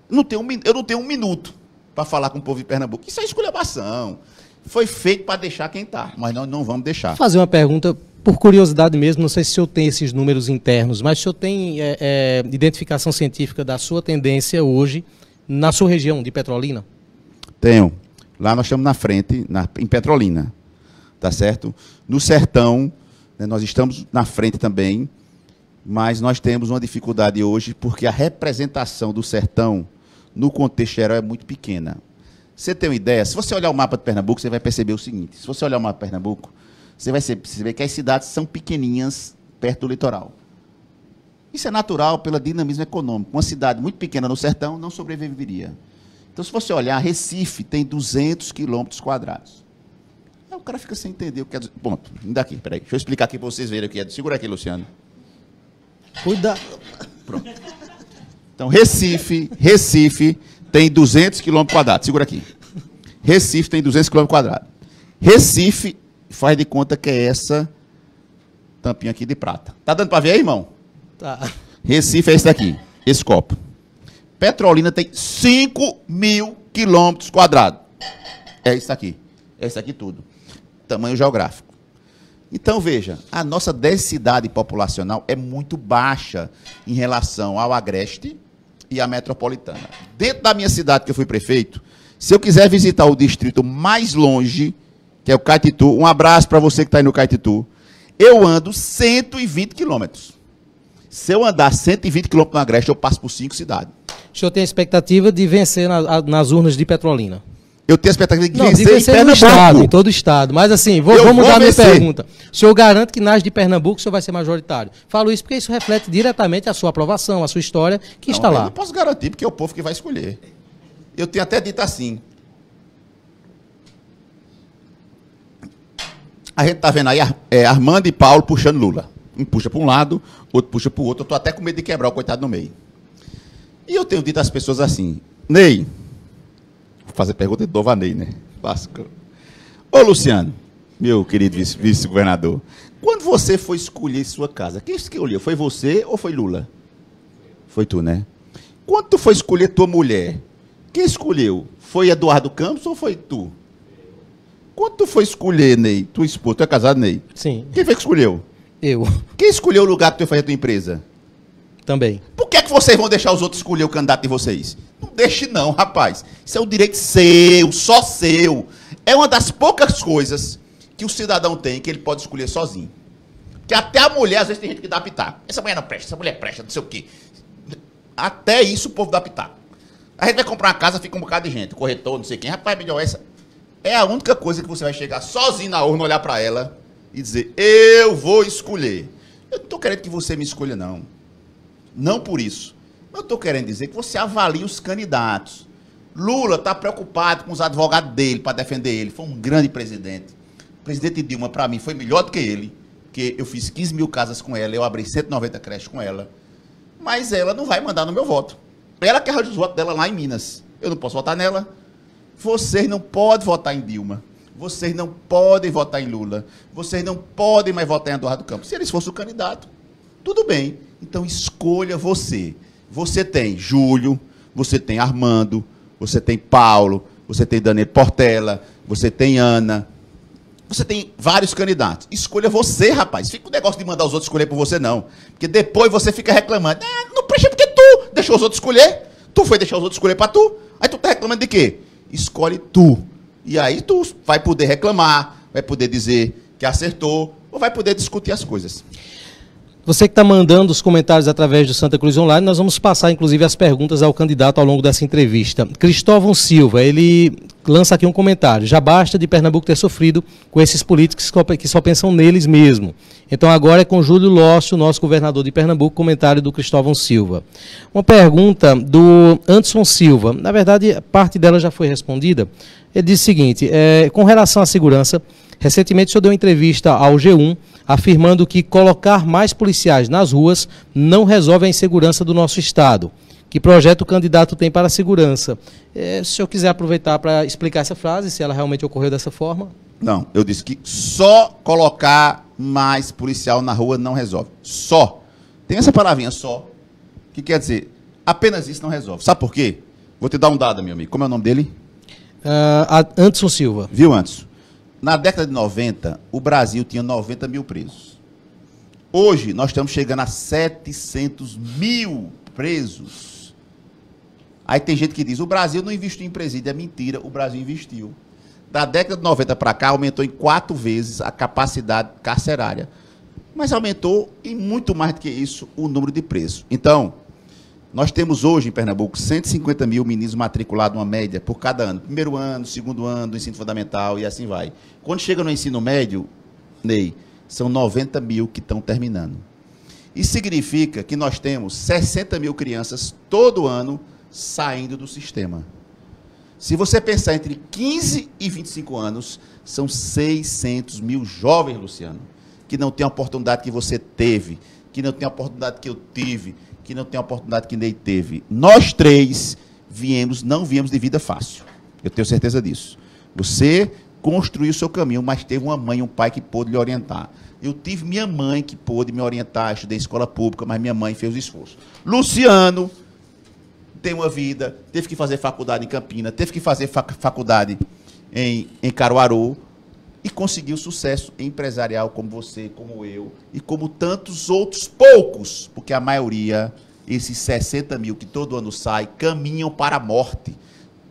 [SPEAKER 2] Eu não tenho um minuto para falar com o povo de Pernambuco. Isso é esculhambação. Foi feito para deixar quem está, mas nós não vamos deixar.
[SPEAKER 1] Vou fazer uma pergunta, por curiosidade mesmo, não sei se o senhor tem esses números internos, mas se o senhor tem identificação científica da sua tendência hoje na sua região de Petrolina?
[SPEAKER 2] Tenho. Lá nós estamos na frente, em Petrolina. Tá certo? No Sertão, né, nós estamos na frente também, mas nós temos uma dificuldade hoje porque a representação do Sertão no contexto geral é muito pequena. Você tem uma ideia? Se você olhar o mapa de Pernambuco, você vai perceber o seguinte. Se você olhar o mapa de Pernambuco, você vai perceber que as cidades são pequeninhas perto do litoral. Isso é natural pelo dinamismo econômico. Uma cidade muito pequena no sertão não sobreviveria. Então, se você olhar, Recife tem 200 quilômetros quadrados. Aí o cara fica sem entender o que é... Ponto. Daqui, peraí. Deixa eu explicar aqui para vocês verem o que é. Segura aqui, Luciano.
[SPEAKER 1] Cuidado.
[SPEAKER 2] Pronto. Então, Recife tem 200 quilômetros quadrados. Segura aqui. Recife tem 200 quilômetros quadrados. Recife, faz de conta que é essa tampinha aqui de prata. Tá dando para ver aí, irmão?
[SPEAKER 1] Tá.
[SPEAKER 2] Recife é esse daqui, esse copo. Petrolina tem 5.000 quilômetros quadrados. É isso aqui. É isso aqui tudo. Tamanho geográfico. Então, veja, a nossa densidade populacional é muito baixa em relação ao Agreste e à metropolitana. Dentro da minha cidade, que eu fui prefeito, se eu quiser visitar o distrito mais longe, que é o Caetitu, um abraço para você que está aí no Caetitu, eu ando 120 quilômetros. Se eu andar 120 quilômetros no Agreste, eu passo por 5 cidades.
[SPEAKER 1] O senhor tem a expectativa de vencer nas urnas de Petrolina?
[SPEAKER 2] Eu tenho a expectativa de
[SPEAKER 1] Não,
[SPEAKER 2] vencer
[SPEAKER 1] de
[SPEAKER 2] em
[SPEAKER 1] vencer no
[SPEAKER 2] Pernambuco.
[SPEAKER 1] estado, em todo o estado. Mas assim, vou mudar a minha
[SPEAKER 2] vencer.
[SPEAKER 1] pergunta. O senhor garante que nas de Pernambuco o senhor vai ser majoritário? Falo isso porque isso reflete diretamente a sua aprovação, a sua história, que está
[SPEAKER 2] Eu
[SPEAKER 1] lá.
[SPEAKER 2] não posso garantir, porque é o povo que vai escolher. Eu tenho até dito assim. A gente está vendo aí Armando e Paulo puxando Lula. Um puxa para um lado, outro puxa para o outro. Eu estou até com medo de quebrar o coitado no meio. E eu tenho dito às pessoas assim, Ney, vou fazer pergunta de novo a Ney, né? Básico. Ô Luciano, meu querido vice-governador, quando você foi escolher sua casa, quem escolheu? Foi você ou foi Lula? Foi tu, né? Quando tu foi escolher tua mulher, quem escolheu? Foi Eduardo Campos ou foi tu? Quando tu foi escolher, Ney, tua esposa, tu é casado, Ney?
[SPEAKER 1] Sim.
[SPEAKER 2] Quem foi que escolheu?
[SPEAKER 1] Eu.
[SPEAKER 2] Quem escolheu o lugar que tu ia fazer a tua empresa?
[SPEAKER 1] Também.
[SPEAKER 2] Por que é que vocês vão deixar os outros escolher o candidato de vocês? Não deixe não, rapaz. Isso é um direito seu, só seu. É uma das poucas coisas que o cidadão tem que ele pode escolher sozinho. Porque até a mulher, às vezes, tem gente que dá pitaco. Essa mulher não presta, essa mulher presta, não sei o quê. Até isso o povo dá pitaco. A gente vai comprar uma casa, fica um bocado de gente, corretor, não sei quem. Rapaz, melhor essa. É a única coisa que você vai chegar sozinho na urna, olhar para ela e dizer, eu vou escolher. Eu não estou querendo que você me escolha, não. Não por isso. Eu estou querendo dizer que você avalie os candidatos. Lula está preocupado com os advogados dele para defender ele. Foi um grande presidente. O presidente Dilma, para mim, foi melhor do que ele. Porque eu fiz 15 mil casas com ela, eu abri 190 creches com ela. Mas ela não vai mandar no meu voto. Ela quer os votos dela lá em Minas. Eu não posso votar nela. Vocês não podem votar em Dilma. Vocês não podem votar em Lula. Vocês não podem mais votar em Eduardo Campos. Se eles fossem o candidato, tudo bem. Então escolha você. Você tem Júlio, você tem Armando, você tem Paulo, você tem Daniel Portela, você tem Ana. Você tem vários candidatos. Escolha você, rapaz. Fica o negócio de mandar os outros escolher por você, não. Porque depois você fica reclamando. Não presta porque tu deixou os outros escolher. Tu foi deixar os outros escolher para tu. Aí tu tá reclamando de quê? Escolhe tu. E aí tu vai poder reclamar, vai poder dizer que acertou, ou vai poder discutir as coisas.
[SPEAKER 1] Você que está mandando os comentários através do Santa Cruz Online, nós vamos passar, inclusive, as perguntas ao candidato ao longo dessa entrevista. Cristóvão Silva, ele lança aqui um comentário. Já basta de Pernambuco ter sofrido com esses políticos que só pensam neles mesmo. Então agora é com Júlio Lócio, nosso governador de Pernambuco, comentário do Cristóvão Silva. Uma pergunta do Anderson Silva. Na verdade, parte dela já foi respondida. Ele diz o seguinte, com relação à segurança, recentemente o senhor deu uma entrevista ao G1, afirmando que colocar mais policiais nas ruas não resolve a insegurança do nosso estado. Que projeto o candidato tem para a segurança? Se o senhor quiser aproveitar para explicar essa frase, se ela realmente ocorreu dessa forma.
[SPEAKER 2] Não, eu disse que só colocar mais policial na rua não resolve. Só. Tem essa palavrinha só, que quer dizer, apenas isso não resolve. Sabe por quê? Vou te dar um dado, meu amigo. Como é o nome dele?
[SPEAKER 1] Anderson Silva.
[SPEAKER 2] Viu, Anderson? Na década de 90, o Brasil tinha 90 mil presos. Hoje, nós estamos chegando a 700 mil presos. Aí tem gente que diz, o Brasil não investiu em presídio. É mentira, o Brasil investiu. Da década de 90 para cá, aumentou em 4 vezes a capacidade carcerária. Mas aumentou, e muito mais do que isso, o número de presos. Então, nós temos hoje em Pernambuco 150 mil meninos matriculados, uma média, por cada ano. Primeiro ano, segundo ano, do ensino fundamental e assim vai. Quando chega no ensino médio, Ney, são 90 mil que estão terminando. Isso significa que nós temos 60 mil crianças todo ano saindo do sistema. Se você pensar entre 15 e 25 anos, são 600 mil jovens, Luciano, que não têm a oportunidade que você teve, que não têm a oportunidade que eu tive, que não tem a oportunidade que Ney teve. Nós três não viemos de vida fácil. Eu tenho certeza disso. Você construiu o seu caminho, mas teve uma mãe e um pai que pôde lhe orientar. Eu tive minha mãe que pôde me orientar, estudei em escola pública, mas minha mãe fez o esforço. Luciano tem uma vida, teve que fazer faculdade em Campinas, teve que fazer faculdade em Caruaru, e conseguiu sucesso empresarial como você, como eu, e como tantos outros, poucos, porque a maioria, esses 60 mil que todo ano sai, caminham para a morte.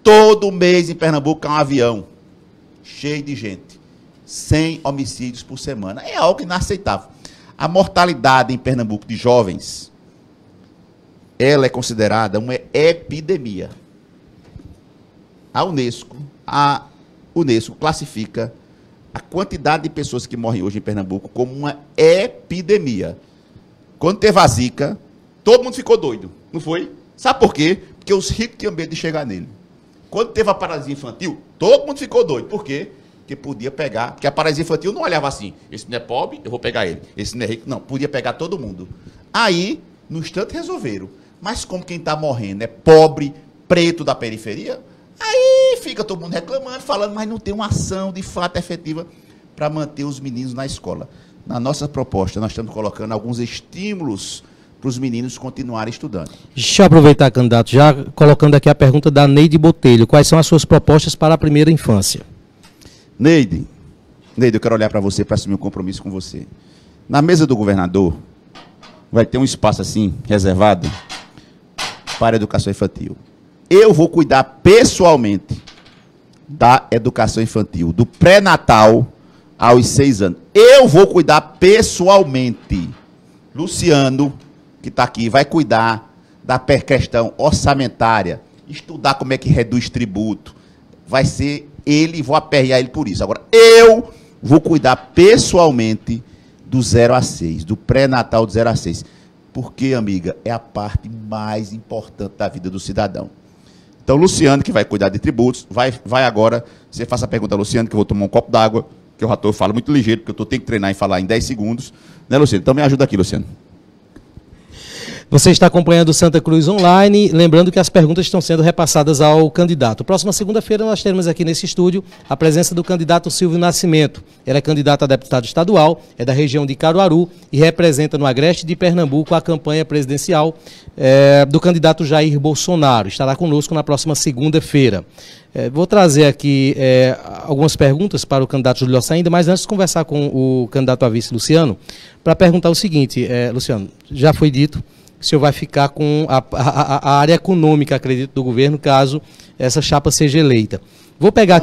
[SPEAKER 2] Todo mês em Pernambuco há um avião cheio de gente, 100 homicídios por semana. É algo inaceitável. A mortalidade em Pernambuco de jovens, ela é considerada uma epidemia. A Unesco classifica a quantidade de pessoas que morrem hoje em Pernambuco como uma epidemia. Quando teve a Zika, todo mundo ficou doido, não foi? Sabe por quê? Porque os ricos tinham medo de chegar nele. Quando teve a paralisia infantil, todo mundo ficou doido. Por quê? Porque podia pegar, porque a paralisia infantil não olhava assim, esse não é pobre, eu vou pegar ele. Esse não é rico, não, podia pegar todo mundo. Aí, no instante, resolveram. Mas como quem está morrendo é pobre, preto da periferia, aí fica todo mundo reclamando, falando, mas não tem uma ação de fato efetiva para manter os meninos na escola. Na nossa proposta, nós estamos colocando alguns estímulos para os meninos continuarem estudando.
[SPEAKER 1] Deixa eu aproveitar, candidato, já colocando aqui a pergunta da Neide Botelho. Quais são as suas propostas para a primeira infância?
[SPEAKER 2] Neide, eu quero olhar para você para assumir um compromisso com você. Na mesa do governador, vai ter um espaço assim, reservado, para a educação infantil. Eu vou cuidar pessoalmente da educação infantil, do pré-natal aos 6 anos. Eu vou cuidar pessoalmente. Luciano, que está aqui, vai cuidar da questão orçamentária, estudar como é que reduz tributo. Vai ser ele, vou aperrear ele por isso. Agora, eu vou cuidar pessoalmente do 0 a 6, do pré-natal do 0 a 6. Porque, amiga, é a parte mais importante da vida do cidadão. Então, Luciano, que vai cuidar de tributos, vai agora, você faça a pergunta a Luciano, que eu vou tomar um copo d'água, que eu falo muito ligeiro, porque eu tenho que treinar e falar em 10 segundos. Né, Luciano? Então, me ajuda aqui, Luciano.
[SPEAKER 1] Você está acompanhando o Santa Cruz Online, lembrando que as perguntas estão sendo repassadas ao candidato. Próxima segunda-feira nós teremos aqui nesse estúdio a presença do candidato Silvio Nascimento. Ele é candidato a deputado estadual, é da região de Caruaru e representa no Agreste de Pernambuco a campanha presidencial do candidato Jair Bolsonaro. Estará conosco na próxima segunda-feira. Vou trazer aqui algumas perguntas para o candidato Júlio Ossainda, mas antes de conversar com o candidato a vice Luciano, para perguntar o seguinte, Luciano, já foi dito, o senhor vai ficar com a área econômica, acredito, do governo, caso essa chapa seja eleita. Vou pegar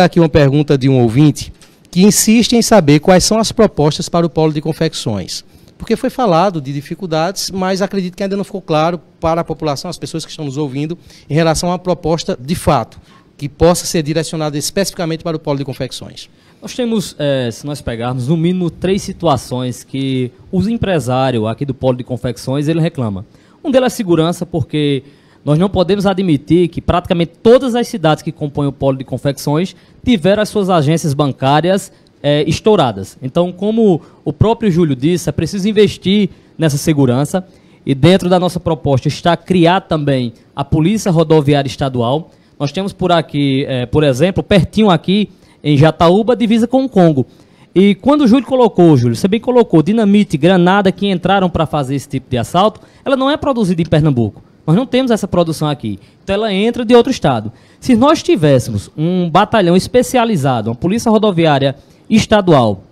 [SPEAKER 1] aqui uma pergunta de um ouvinte que insiste em saber quais são as propostas para o polo de confecções. Porque foi falado de dificuldades, mas acredito que ainda não ficou claro para a população, as pessoas que estão nos ouvindo, em relação à proposta de fato, que possa ser direcionada especificamente para o polo de confecções.
[SPEAKER 3] Nós temos, se nós pegarmos, no mínimo 3 situações que os empresários aqui do polo de confecções, ele reclama. Um deles é segurança, porque nós não podemos admitir que praticamente todas as cidades que compõem o polo de confecções tiveram as suas agências bancárias estouradas. Então, como o próprio Júlio disse, é preciso investir nessa segurança e dentro da nossa proposta está criar também a Polícia Rodoviária Estadual. Nós temos por aqui, por exemplo, pertinho aqui, em Jataúba, divisa com o Congo. E quando o Júlio colocou, você bem colocou, dinamite, granada que entraram para fazer esse tipo de assalto, ela não é produzida em Pernambuco. Nós não temos essa produção aqui. Então ela entra de outro estado. Se nós tivéssemos um batalhão especializado, uma Polícia Rodoviária Estadual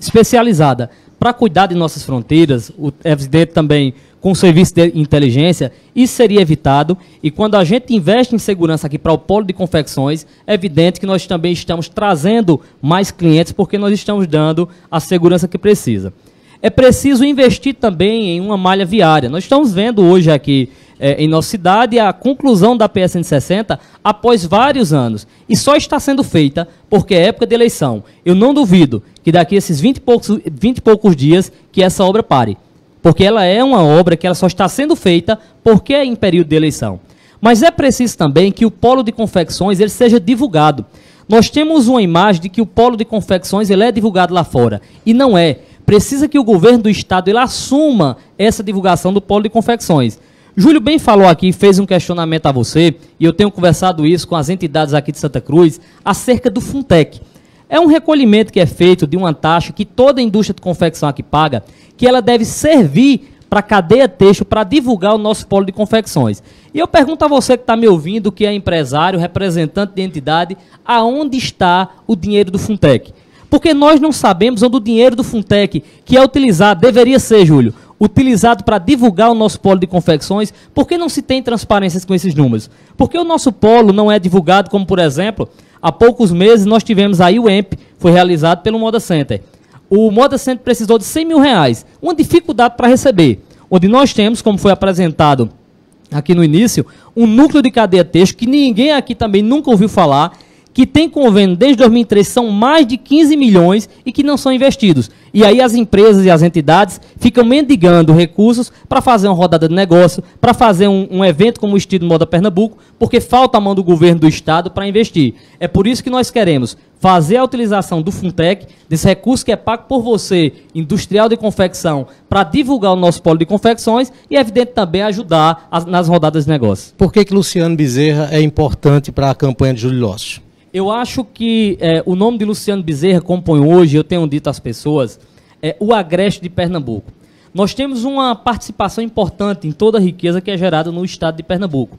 [SPEAKER 3] especializada para cuidar de nossas fronteiras, é evidente também com o serviço de inteligência, isso seria evitado. E quando a gente investe em segurança aqui para o polo de confecções, é evidente que nós também estamos trazendo mais clientes, porque nós estamos dando a segurança que precisa. É preciso investir também em uma malha viária. Nós estamos vendo hoje aqui em nossa cidade a conclusão da PS-160 após vários anos. E só está sendo feita porque é época de eleição. Eu não duvido que daqui a esses 20 e poucos dias que essa obra pare. Porque ela é uma obra que ela só está sendo feita porque é em período de eleição. Mas é preciso também que o polo de confecções ele seja divulgado. Nós temos uma imagem de que o polo de confecções ele é divulgado lá fora. E não é. Precisa que o governo do estado ele assuma essa divulgação do polo de confecções. Júlio bem falou aqui, fez um questionamento a você, e eu tenho conversado isso com as entidades aqui de Santa Cruz, acerca do Funtec. É um recolhimento que é feito de uma taxa que toda a indústria de confecção aqui paga, que ela deve servir para a cadeia têxtil para divulgar o nosso polo de confecções. E eu pergunto a você que está me ouvindo, que é empresário, representante de entidade, aonde está o dinheiro do Funtec? Porque nós não sabemos onde o dinheiro do Funtec, que é utilizado, deveria ser, Júlio, utilizado para divulgar o nosso polo de confecções. Por que não se tem transparências com esses números? Porque o nosso polo não é divulgado, como por exemplo, há poucos meses nós tivemos aí o EMP, foi realizado pelo Moda Center. O Moda Center precisou de R$100 mil, uma dificuldade para receber, onde nós temos, como foi apresentado aqui no início, um núcleo de cadeia têxtil que ninguém aqui também nunca ouviu falar, que tem convênio desde 2003, são mais de 15 milhões e que não são investidos. E aí as empresas e as entidades ficam mendigando recursos para fazer uma rodada de negócio, para fazer um evento como o Estilo Moda Pernambuco, porque falta a mão do governo do estado para investir. É por isso que nós queremos fazer a utilização do Funtech, desse recurso que é pago por você, industrial de confecção, para divulgar o nosso polo de confecções e, evidente, também ajudar nas rodadas de negócio.
[SPEAKER 1] Por que Luciano Bezerra é importante para a campanha de Júlio Lócio?
[SPEAKER 3] Eu acho que o nome de Luciano Bezerra compõe hoje, eu tenho dito às pessoas, o Agreste de Pernambuco. Nós temos uma participação importante em toda a riqueza que é gerada no estado de Pernambuco.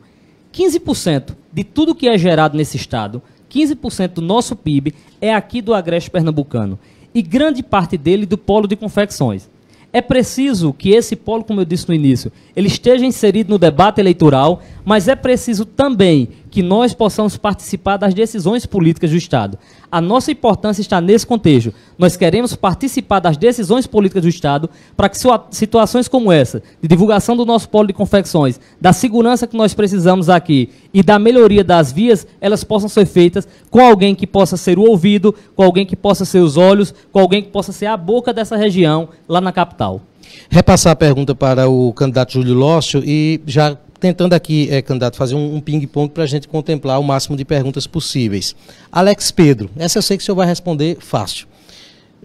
[SPEAKER 3] 15% de tudo que é gerado nesse estado, 15% do nosso PIB é aqui do Agreste Pernambucano. E grande parte dele do polo de confecções. É preciso que esse polo, como eu disse no início, ele esteja inserido no debate eleitoral, mas é preciso também que nós possamos participar das decisões políticas do Estado. A nossa importância está nesse contexto. Nós queremos participar das decisões políticas do Estado para que situações como essa, de divulgação do nosso polo de confecções, da segurança que nós precisamos aqui e da melhoria das vias, elas possam ser feitas com alguém que possa ser o ouvido, com alguém que possa ser os olhos, com alguém que possa ser a boca dessa região, lá na capital.
[SPEAKER 1] Repassar a pergunta para o candidato Júlio Lócio e já tentando aqui, candidato, fazer um ping-pong para a gente contemplar o máximo de perguntas possíveis. Alex Pedro, essa eu sei que o senhor vai responder fácil.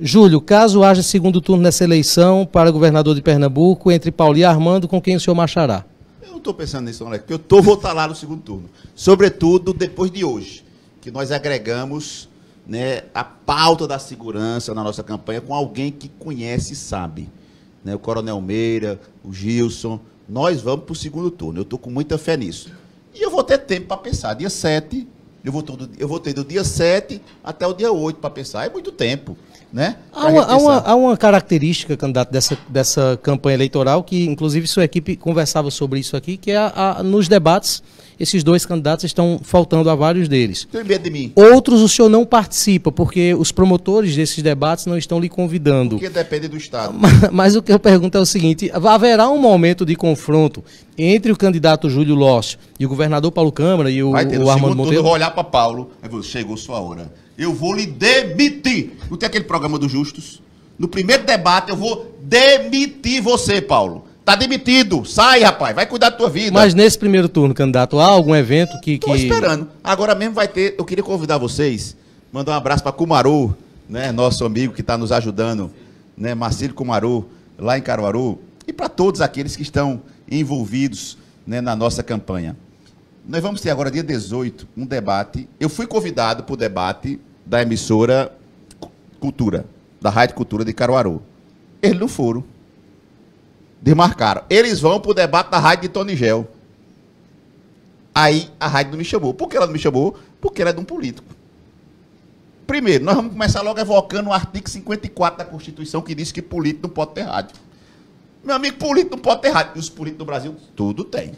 [SPEAKER 1] Júlio, caso haja segundo turno nessa eleição para governador de Pernambuco, entre Paulo e Armando, com quem o senhor marchará?
[SPEAKER 2] Eu não estou pensando nisso, Alex, porque eu vou estar lá no segundo turno. Sobretudo depois de hoje, que nós agregamos, né, a pauta da segurança na nossa campanha com alguém que conhece e sabe. Né, o Coronel Meira, o Gilson. Nós vamos para o segundo turno. Eu estou com muita fé nisso. E eu vou ter tempo para pensar. Dia 7, eu vou ter do dia 7 até o dia 8 para pensar. É muito tempo, né?
[SPEAKER 1] Há uma característica, candidato, dessa campanha eleitoral, que inclusive sua equipe conversava sobre isso aqui, que é nos debates, esses dois candidatos estão faltando a vários deles.
[SPEAKER 2] Tem medo de mim.
[SPEAKER 1] Outros o senhor não participa, porque os promotores desses debates não estão lhe convidando.
[SPEAKER 2] Porque depende do Estado.
[SPEAKER 1] Mas o que eu pergunto é o seguinte, haverá um momento de confronto entre o candidato Júlio Lócio e o governador Paulo Câmara e o Armando Monteiro?
[SPEAKER 2] Eu vou olhar para Paulo, chegou sua hora. Eu vou lhe demitir. Não tem aquele programa dos justos? No primeiro debate eu vou demitir você, Paulo. Tá demitido. Sai, rapaz. Vai cuidar da tua vida.
[SPEAKER 1] Mas nesse primeiro turno, candidato, há algum evento que...
[SPEAKER 2] Tô esperando. Agora mesmo vai ter... Eu queria convidar vocês, mandar um abraço para Kumaru, né, nosso amigo que está nos ajudando, né, Marcílio Kumaru, lá em Caruaru, e para todos aqueles que estão envolvidos, né, na nossa campanha. Nós vamos ter agora, dia 18, um debate. Eu fui convidado para o debate da emissora Cultura, da Rádio Cultura de Caruaru. Eles não foram. Desmarcaram. Eles vão para o debate da rádio de Tonigel. Aí a rádio não me chamou. Por que ela não me chamou? Porque ela é de um político. Primeiro, nós vamos começar logo evocando o artigo 54 da Constituição, que diz que político não pode ter rádio. Meu amigo, político não pode ter rádio. E os políticos do Brasil, tudo tem.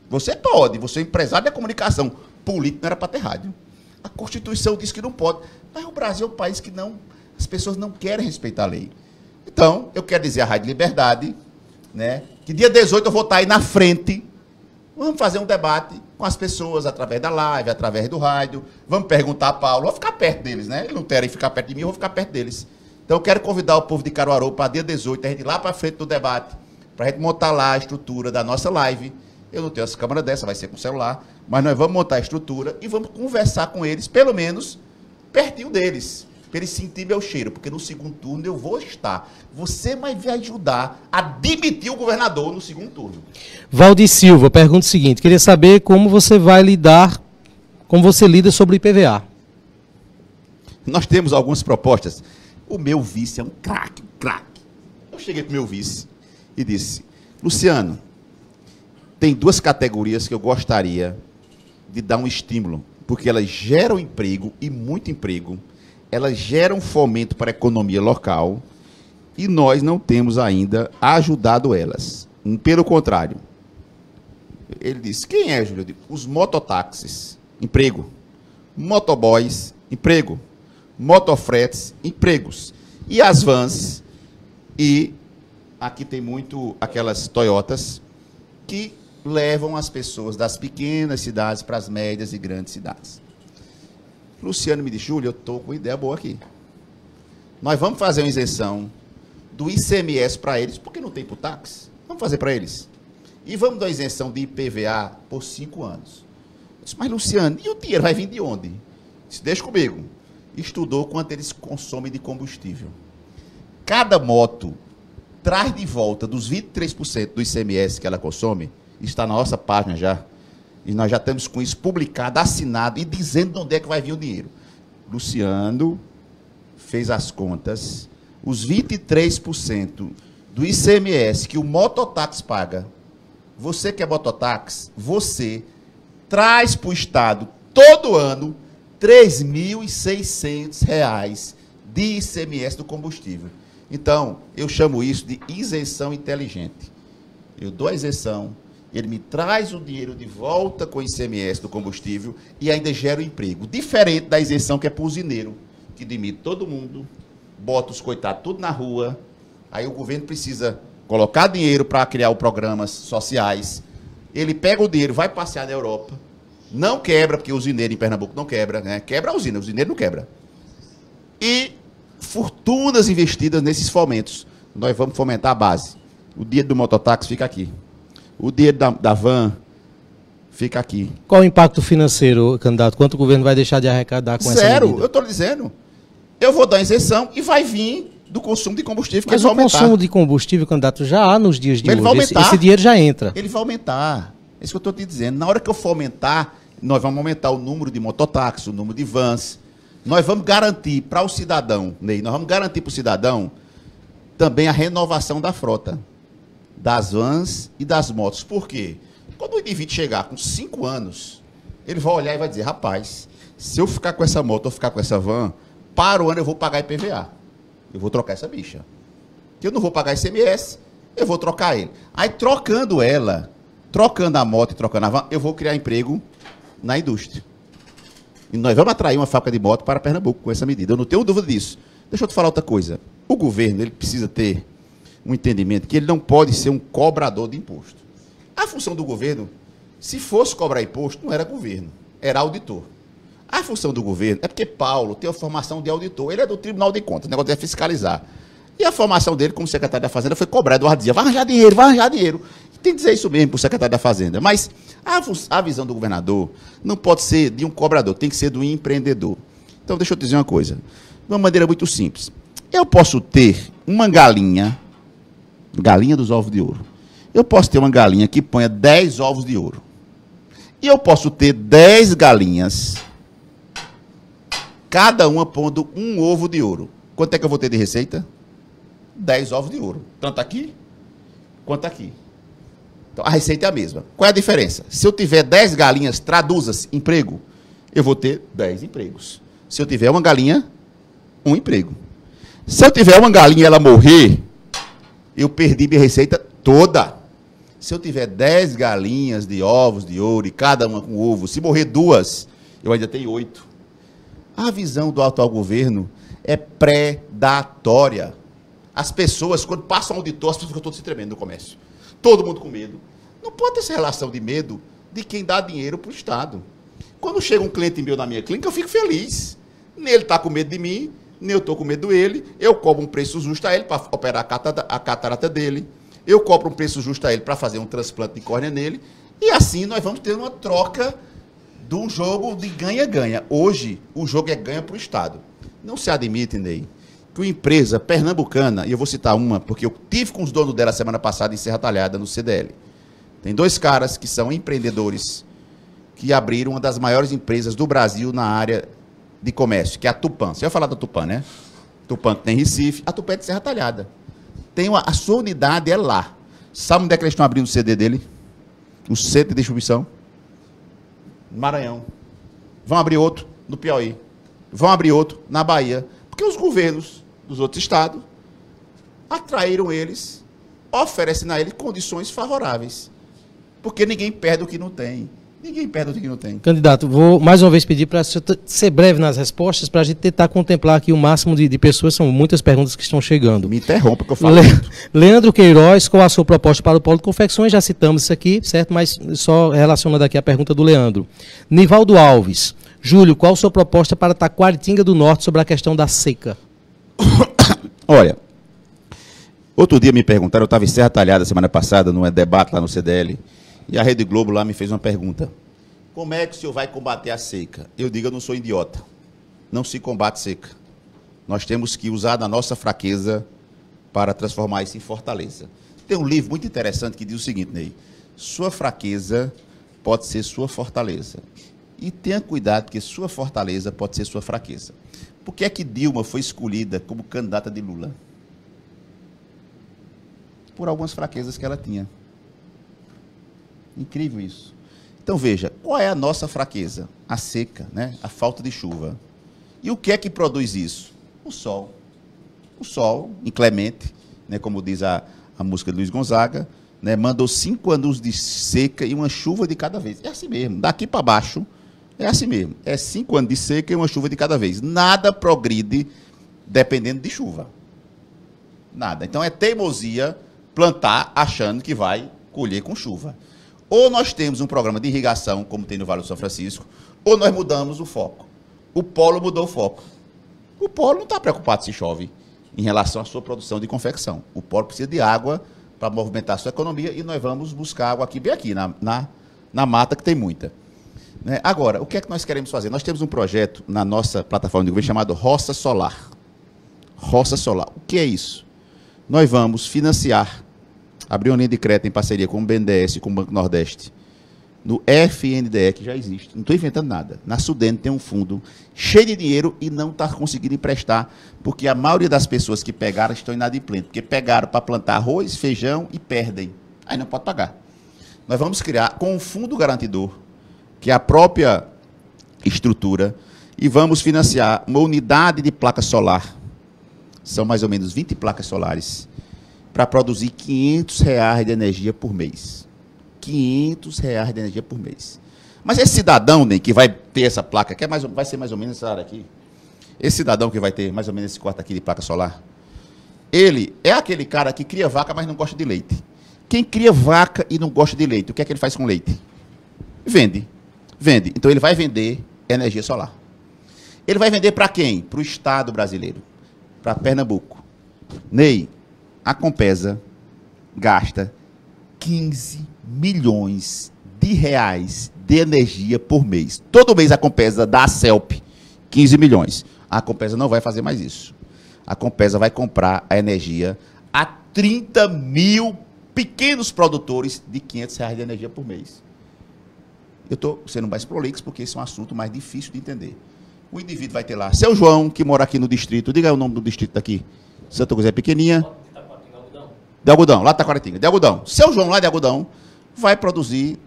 [SPEAKER 2] Você pode, você é empresário da comunicação. Político não era para ter rádio. A Constituição diz que não pode. Mas o Brasil é um país que não... As pessoas não querem respeitar a lei. Então, eu quero dizer à Rádio Liberdade, né, que dia 18 eu vou estar aí na frente. Vamos fazer um debate com as pessoas através da live, através do rádio. Vamos perguntar a Paulo. Vou ficar perto deles, né? Eles não querem ficar perto de mim, eu vou ficar perto deles. Então, eu quero convidar o povo de Caruaru para dia 18, a gente ir lá para frente do debate, para a gente montar lá a estrutura da nossa live. Eu não tenho essa câmera dessa, vai ser com celular. Mas nós vamos montar a estrutura e vamos conversar com eles, pelo menos, pertinho deles. Para eles sentirem meu cheiro, porque no segundo turno eu vou estar. Você vai me ajudar a demitir o governador no segundo turno.
[SPEAKER 1] Valdir Silva, pergunta o seguinte, queria saber como você vai lidar, como você lida sobre o IPVA.
[SPEAKER 2] Nós temos algumas propostas. O meu vice é um craque, um craque. Eu cheguei para o meu vice e disse, Luciano, tem duas categorias que eu gostaria de dar um estímulo, porque elas geram emprego e muito emprego. Elas geram fomento para a economia local e nós não temos ainda ajudado elas. Pelo contrário. Ele disse, quem é, Júlio? Eu digo, os mototáxis, emprego. Motoboys, emprego. Motofretes, empregos. E as vans, e aqui tem muito aquelas Toyotas, que levam as pessoas das pequenas cidades para as médias e grandes cidades. Luciano me disse, Júlio, eu estou com uma ideia boa aqui. Nós vamos fazer uma isenção do ICMS para eles, porque não tem para o táxi. Vamos fazer para eles. E vamos dar uma isenção de IPVA por 5 anos. Eu disse, mas Luciano, e o dinheiro vai vir de onde? deixa comigo, estudou quanto eles consomem de combustível. Cada moto traz de volta dos 23% do ICMS que ela consome, está na nossa página já, e nós já estamos com isso publicado, assinado e dizendo de onde é que vai vir o dinheiro. Luciano fez as contas, os 23% do ICMS que o mototáxi paga, você que é mototáxi, você traz para o Estado todo ano R$ 3.600 de ICMS do combustível. Então, eu chamo isso de isenção inteligente. Eu dou a isenção, ele me traz o dinheiro de volta com o ICMS do combustível e ainda gera o emprego. Diferente da isenção que é para o usineiro, que demite todo mundo, bota os coitados tudo na rua, aí o governo precisa colocar dinheiro para criar programas sociais, ele pega o dinheiro, vai passear na Europa, não quebra, porque o usineiro em Pernambuco não quebra, né? Quebra a usina, o usineiro não quebra. E fortunas investidas nesses fomentos. Nós vamos fomentar a base. O dinheiro do mototáxi fica aqui. O dinheiro da van fica aqui.
[SPEAKER 1] Qual o impacto financeiro, candidato? Quanto o governo vai deixar de arrecadar com essa medida?
[SPEAKER 2] Zero, eu estou dizendo. Eu vou dar isenção e vai vir do consumo de combustível, que
[SPEAKER 1] mas o consumo de combustível, candidato, já há nos dias de
[SPEAKER 2] hoje. Vai aumentar.
[SPEAKER 1] Esse dinheiro já entra.
[SPEAKER 2] Ele vai aumentar. É isso que eu estou te dizendo. Na hora que eu for aumentar, nós vamos aumentar o número de mototáxis, o número de vans. Nós vamos garantir para o cidadão, Ney, nós vamos garantir para o cidadão também a renovação da frota, das vans e das motos. Por quê? Quando o indivíduo chegar com 5 anos, ele vai olhar e vai dizer, rapaz, se eu ficar com essa moto ou ficar com essa van, para o ano eu vou pagar IPVA. Eu vou trocar essa bicha. Que eu não vou pagar ICMS, eu vou trocar ele. Aí, trocando ela, trocando a moto e trocando a van, eu vou criar emprego na indústria. E nós vamos atrair uma fábrica de moto para Pernambuco com essa medida. Eu não tenho dúvida disso. Deixa eu te falar outra coisa. O governo, ele precisa ter um entendimento que ele não pode ser um cobrador de imposto. A função do governo, se fosse cobrar imposto, não era governo, era auditor. A função do governo é porque Paulo tem a formação de auditor. Ele é do Tribunal de Contas, o negócio é fiscalizar. E a formação dele como secretário da Fazenda foi cobrar. Eduardo dizia, vai arranjar dinheiro, vai arranjar dinheiro. Tem que dizer isso mesmo para o secretário da Fazenda. Mas a visão do governador não pode ser de um cobrador, tem que ser do empreendedor. Então, deixa eu te dizer uma coisa. De uma maneira muito simples. Eu posso ter uma galinha dos ovos de ouro. Eu posso ter uma galinha que ponha 10 ovos de ouro. E eu posso ter 10 galinhas, cada uma pondo um ovo de ouro. Quanto é que eu vou ter de receita? 10 ovos de ouro. Tanto aqui, quanto aqui. Então, a receita é a mesma. Qual é a diferença? Se eu tiver 10 galinhas, traduza-se, emprego, eu vou ter 10 empregos. Se eu tiver uma galinha, um emprego. Se eu tiver uma galinha e ela morrer, eu perdi minha receita toda. Se eu tiver 10 galinhas de ovos de ouro e cada uma com ovo, se morrer 2, eu ainda tenho 8. A visão do atual governo é predatória. As pessoas, quando passam um auditor, as pessoas ficam todas se tremendo no comércio. Todo mundo com medo. Não pode ter essa relação de medo de quem dá dinheiro para o Estado. Quando chega um cliente meu na minha clínica, eu fico feliz. Nem ele está com medo de mim, nem eu estou com medo dele. Eu cobro um preço justo a ele para operar a catarata dele. Eu cobro um preço justo a ele para fazer um transplante de córnea nele. E assim nós vamos ter uma troca de um jogo de ganha-ganha. Hoje, o jogo é ganha para o Estado. Não se admite, Ney, que uma empresa pernambucana, e eu vou citar uma, porque eu tive com os donos dela semana passada em Serra Talhada, no CDL. Tem 2 caras que são empreendedores que abriram uma das maiores empresas do Brasil na área de comércio, que é a Tupã. Você vai falar da Tupã, né? Tupã que tem Recife, a Tupã é de Serra Talhada. A sua unidade é lá. Sabe onde é que eles estão abrindo o CD dele? O centro de distribuição? No Maranhão. Vão abrir outro no Piauí. Vão abrir outro na Bahia. Porque os governos dos outros estados atraíram eles, oferecendo a eles condições favoráveis. Porque ninguém perde o que não tem. Ninguém perde o que não tem.
[SPEAKER 1] Candidato, vou mais uma vez pedir para ser breve nas respostas, para a gente tentar contemplar aqui o máximo de pessoas. São muitas perguntas que estão chegando.
[SPEAKER 2] Me interrompa que eu falo.
[SPEAKER 1] Leandro Queiroz, qual a sua proposta para o Polo de Confecções? Já citamos isso aqui, certo? Mas só relacionando aqui a pergunta do Leandro. Nivaldo Alves. Júlio, qual a sua proposta para Taquaritinga do Norte sobre a questão da seca?
[SPEAKER 2] Olha, outro dia me perguntaram, eu estava em Serra Talhada semana passada, num debate lá no CDL, e a Rede Globo lá me fez uma pergunta. Como é que o senhor vai combater a seca? Eu digo, eu não sou idiota. não se combate seca. Nós temos que usar da nossa fraqueza para transformar isso em fortaleza. Tem um livro muito interessante que diz o seguinte, Ney: sua fraqueza pode ser sua fortaleza. E tenha cuidado, porque sua fortaleza pode ser sua fraqueza. Por que é que Dilma foi escolhida como candidata de Lula? Por algumas fraquezas que ela tinha. Incrível isso. Então veja, qual é a nossa fraqueza? A seca, né? A falta de chuva. E o que é que produz isso? O sol. O sol, inclemente, né? Como diz a música de Luiz Gonzaga, né? Mandou 5 anos de seca e uma chuva de cada vez. É assim mesmo, daqui para baixo, é assim mesmo. É 5 anos de seca e uma chuva de cada vez. Nada progride dependendo de chuva. Nada. Então é teimosia plantar achando que vai colher com chuva. Ou nós temos um programa de irrigação, como tem no Vale do São Francisco, ou nós mudamos o foco. O polo mudou o foco. O polo não está preocupado se chove em relação à sua produção de confecção. O polo precisa de água para movimentar a sua economia e nós vamos buscar água aqui, bem aqui, na mata, que tem muita. Né? Agora, o que é que nós queremos fazer? Nós temos um projeto na nossa plataforma de governo chamado Roça Solar. Roça Solar. O que é isso? Nós vamos financiar, abrir uma linha de crédito em parceria com o BNDES e com o Banco Nordeste, no FNDE, que já existe. Não estou inventando nada. Na Sudene tem um fundo cheio de dinheiro e não está conseguindo emprestar, porque a maioria das pessoas que pegaram estão inadimplentes, porque pegaram para plantar arroz, feijão e perdem. Aí não pode pagar. Nós vamos criar com um fundo garantidor, que é a própria estrutura, e vamos financiar uma unidade de placa solar. São mais ou menos 20 placas solares, para produzir R$500 de energia por mês. R$500 de energia por mês. Mas esse cidadão, né, que vai ter essa placa, que vai ser mais ou menos essa área aqui, esse cidadão que vai ter mais ou menos esse quarto aqui de placa solar, ele é aquele cara que cria vaca, mas não gosta de leite. Quem cria vaca e não gosta de leite, o que é que ele faz com leite? Vende. Vende. Então ele vai vender energia solar. Ele vai vender para quem? Para o Estado brasileiro. Para Pernambuco. Ney, a Compesa gasta 15 milhões de reais de energia por mês. Todo mês a Compesa dá a CELP 15 milhões. A Compesa não vai fazer mais isso. A Compesa vai comprar a energia a 30 mil pequenos produtores de R$500 de energia por mês. Eu estou sendo mais prolixo porque esse é um assunto mais difícil de entender. O indivíduo vai ter lá, seu João, que mora aqui no distrito, diga aí o nome do distrito daqui, Santa Cruz é pequenininha. De algodão, lá de Taquaritinga, de algodão. Seu João lá de algodão vai produzir